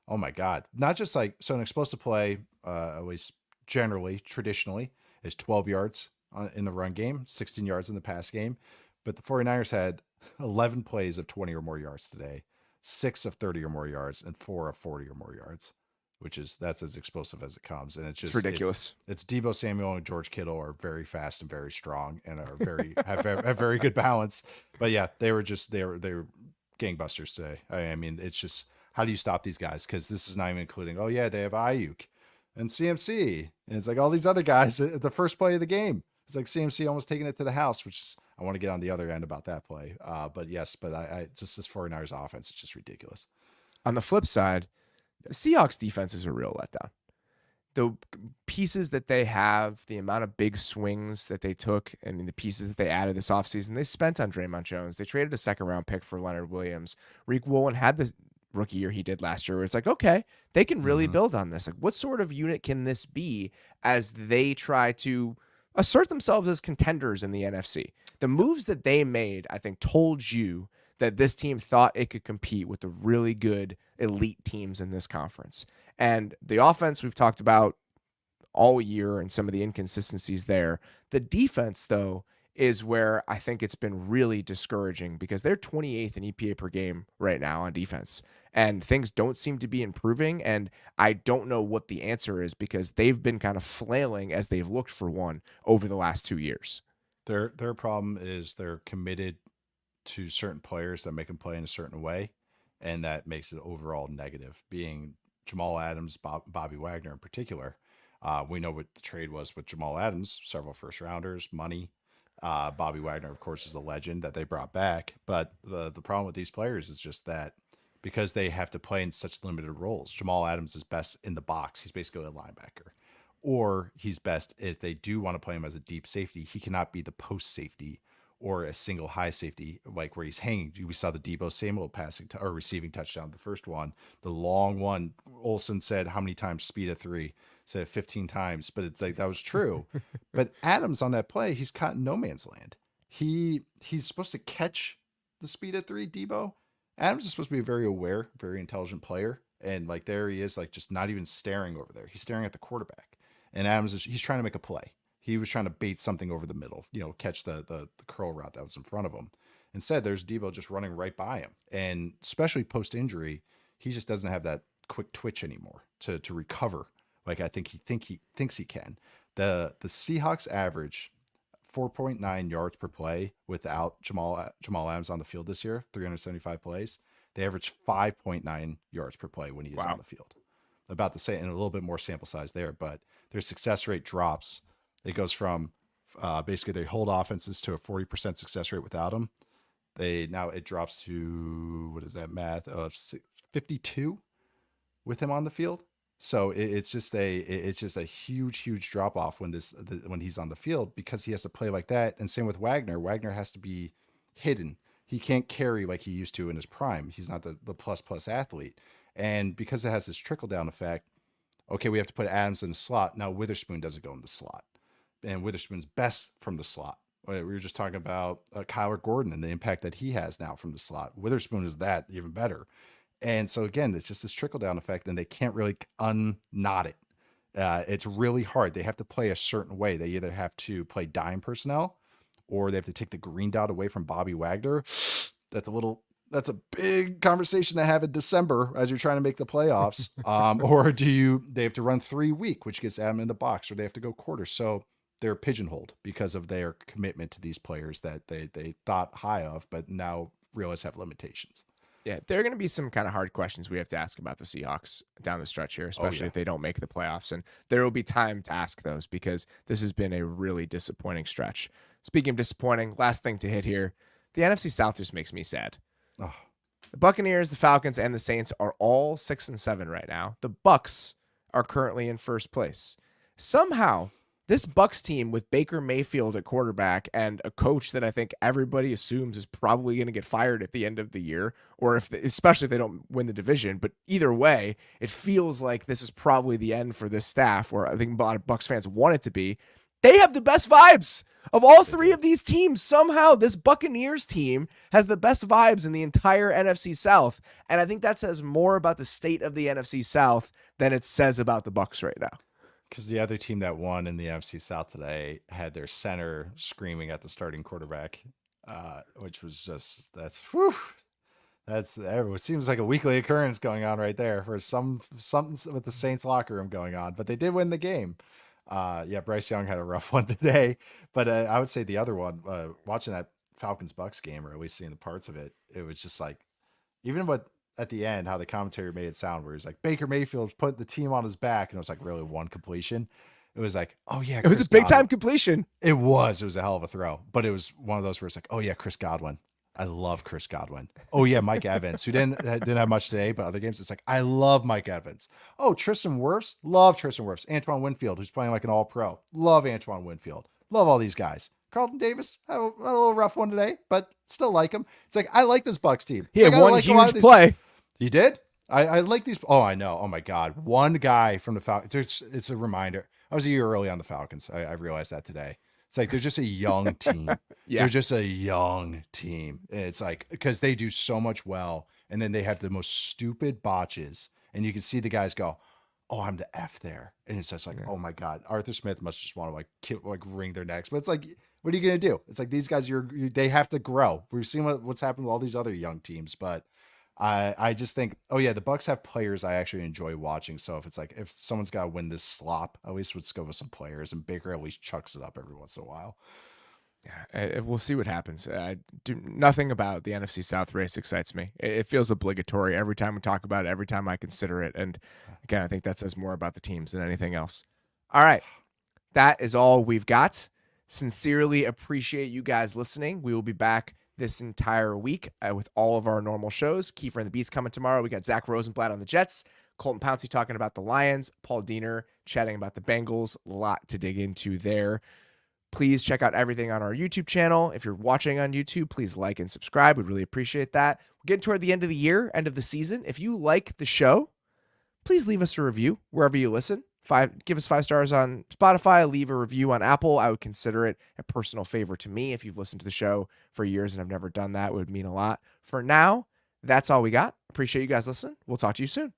oh my God, not just like, so an explosive play, at least generally, traditionally, is 12 yards in the run game, 16 yards in the pass game. But the 49ers had 11 plays of 20 or more yards today, 6 of 30 or more yards, and 4 of 40 or more yards, that's as explosive as it comes. And it's just ridiculous. It's Deebo Samuel and George Kittle are very fast and very strong and are very have very good balance. But yeah, they were gangbusters today. I mean, it's just, how do you stop these guys? Because this is not even including, oh yeah, they have Ayuk and CMC, and it's like all these other guys at the first play of the game. It's like CMC almost taking it to the house, which is, I want to get on the other end about that play. But I just, this 49ers offense is just ridiculous. On the flip side, the Seahawks defense is a real letdown. The pieces that they have, the amount of big swings that they took, and the pieces that they added this offseason, they spent on Draymond Jones. They traded a second-round pick for Leonard Williams. Reek Woolen had the rookie year he did last year where it's like, okay, they can really build on this. Like, what sort of unit can this be as they try to assert themselves as contenders in the NFC? The moves that they made, I think, told you that this team thought it could compete with the really good elite teams in this conference. And the offense we've talked about all year and some of the inconsistencies there. The defense, though, is where I think it's been really discouraging because they're 28th in EPA per game right now on defense. And things don't seem to be improving. And I don't know what the answer is because they've been kind of flailing as they've looked for one over the last 2 years. Their problem is they're committed to certain players that make them play in a certain way, and that makes it overall negative. Being Jamal Adams, Bobby Wagner in particular, we know what the trade was with Jamal Adams, several first rounders, money. Bobby Wagner, of course, is a legend that they brought back. But the problem with these players is just that because they have to play in such limited roles. Jamal Adams is best in the box. He's basically a linebacker. Or he's best if they do want to play him as a deep safety. He cannot be the post safety or a single high safety, like where he's hanging. We saw the Deebo Samuel passing or receiving touchdown, the first one, the long one. Olsen said how many times speed of 3? Said 15 times, but it's like that was true. But Adams on that play, he's caught in no man's land. He's supposed to catch the speed of 3, Deebo. Adams is supposed to be a very aware, very intelligent player, and like there he is, like just not even staring over there. He's staring at the quarterback, and Adams he's trying to make a play. He was trying to bait something over the middle, catch the curl route that was in front of him. Instead, there's Deebo just running right by him. And especially post-injury, he just doesn't have that quick twitch anymore to recover like I think he thinks he can. The Seahawks average 4.9 yards per play without Jamal Adams on the field this year, 375 plays. They average 5.9 yards per play when he is on the field. About the same, and a little bit more sample size there, but their success rate drops. It goes from basically they hold offenses to a 40% success rate without him. It drops to, what is that math, of 52 with him on the field. So it's just a huge drop off when he's on the field because he has to play like that. And same with Wagner. Wagner has to be hidden. He can't carry like he used to in his prime. He's not the plus athlete. And because it has this trickle down effect, okay, we have to put Adams in the slot. Now Witherspoon doesn't go in the slot. And Witherspoon's best from the slot. We were just talking about Kyler Gordon and the impact that he has now from the slot. Witherspoon is that even better. And so again, it's just this trickle down effect and they can't really unknot it. It's really hard. They have to play a certain way. They either have to play dime personnel or they have to take the green dot away from Bobby Wagner. That's a little that's a big conversation to have in December as you're trying to make the playoffs. Or they have to run 3 week, which gets them in the box, or they have to go quarter. So they're pigeonholed because of their commitment to these players that they thought high of, but now realize have limitations. Yeah, there are going to be some kind of hard questions we have to ask about the Seahawks down the stretch here, especially if they don't make the playoffs. And there will be time to ask those because this has been a really disappointing stretch. Speaking of disappointing, last thing to hit here, the NFC South just makes me sad. Oh. The Buccaneers, the Falcons, and the Saints are all 6-7 right now. The Bucs are currently in first place. Somehow, this Bucs team with Baker Mayfield at quarterback and a coach that I think everybody assumes is probably going to get fired at the end of the year, or especially if they don't win the division. But either way, it feels like this is probably the end for this staff, or I think a lot of Bucs fans want it to be. They have the best vibes of all three of these teams. Somehow this Buccaneers team has the best vibes in the entire NFC South. And I think that says more about the state of the NFC South than it says about the Bucs right now. Because the other team that won in the NFC South today had their center screaming at the starting quarterback, which was just, it seems like a weekly occurrence going on right there for something with the Saints locker room going on, but they did win the game. Bryce Young had a rough one today, but I would say the other one, watching that Falcons Bucs game, or at least seeing the parts of it, it was just like, even at the end, how the commentary made it sound, where he's like, Baker Mayfield put the team on his back, and it was like really one completion. It was like, oh yeah, it was a big time completion. It was a hell of a throw, but it was one of those where it's like, oh yeah, Chris Godwin. I love Chris Godwin. Oh yeah, Mike Evans, who didn't have much today, but other games, it's like, I love Mike Evans. Oh, Tristan Wirfs, love Tristan Wirfs. Antoine Winfield, who's playing like an all-pro, love Antoine Winfield. Love all these guys. Carlton Davis had a little rough one today, but still like him. It's like, I like this Bucs team. He had one huge play. You did? I like these. Oh, I know. Oh my God. One guy from the Falcons. It's a reminder. I was a year early on the Falcons. I realized that today. It's like, they're just a young team. Yeah. They're just a young team. And it's like, because they do so much well. And then they have the most stupid botches. And you can see the guys go, oh, I'm the F there. And it's just like, oh my God, Arthur Smith must just want to like wring their necks. But it's like, what are you going to do? It's like, these guys, they have to grow. We've seen what's happened with all these other young teams, but I just think, oh yeah, the Bucs have players I actually enjoy watching. So if it's like, if someone's got to win this slop, at least let's go with some players, and Baker at least chucks it up every once in a while. Yeah, we'll see what happens. Nothing about the NFC South race excites me. It feels obligatory every time we talk about it, every time I consider it. And again, I think that says more about the teams than anything else. All right. That is all we've got. Sincerely appreciate you guys listening. We will be back this entire week with all of our normal shows. Kiefer and the Beats coming tomorrow. We got Zach Rosenblatt on the Jets, Colton Pouncey talking about the Lions, Paul Diener chatting about the Bengals. A lot to dig into there. Please check out everything on our YouTube channel. If you're watching on YouTube, please like and subscribe. We'd really appreciate that. We're getting toward the end of the year, end of the season. If you like the show, please leave us a review wherever you listen. Give us 5 stars on Spotify, leave a review on Apple. I would consider it a personal favor to me. If you've listened to the show for years and I've never done that, it would mean a lot. For now, that's all we got. Appreciate you guys listening. We'll talk to you soon.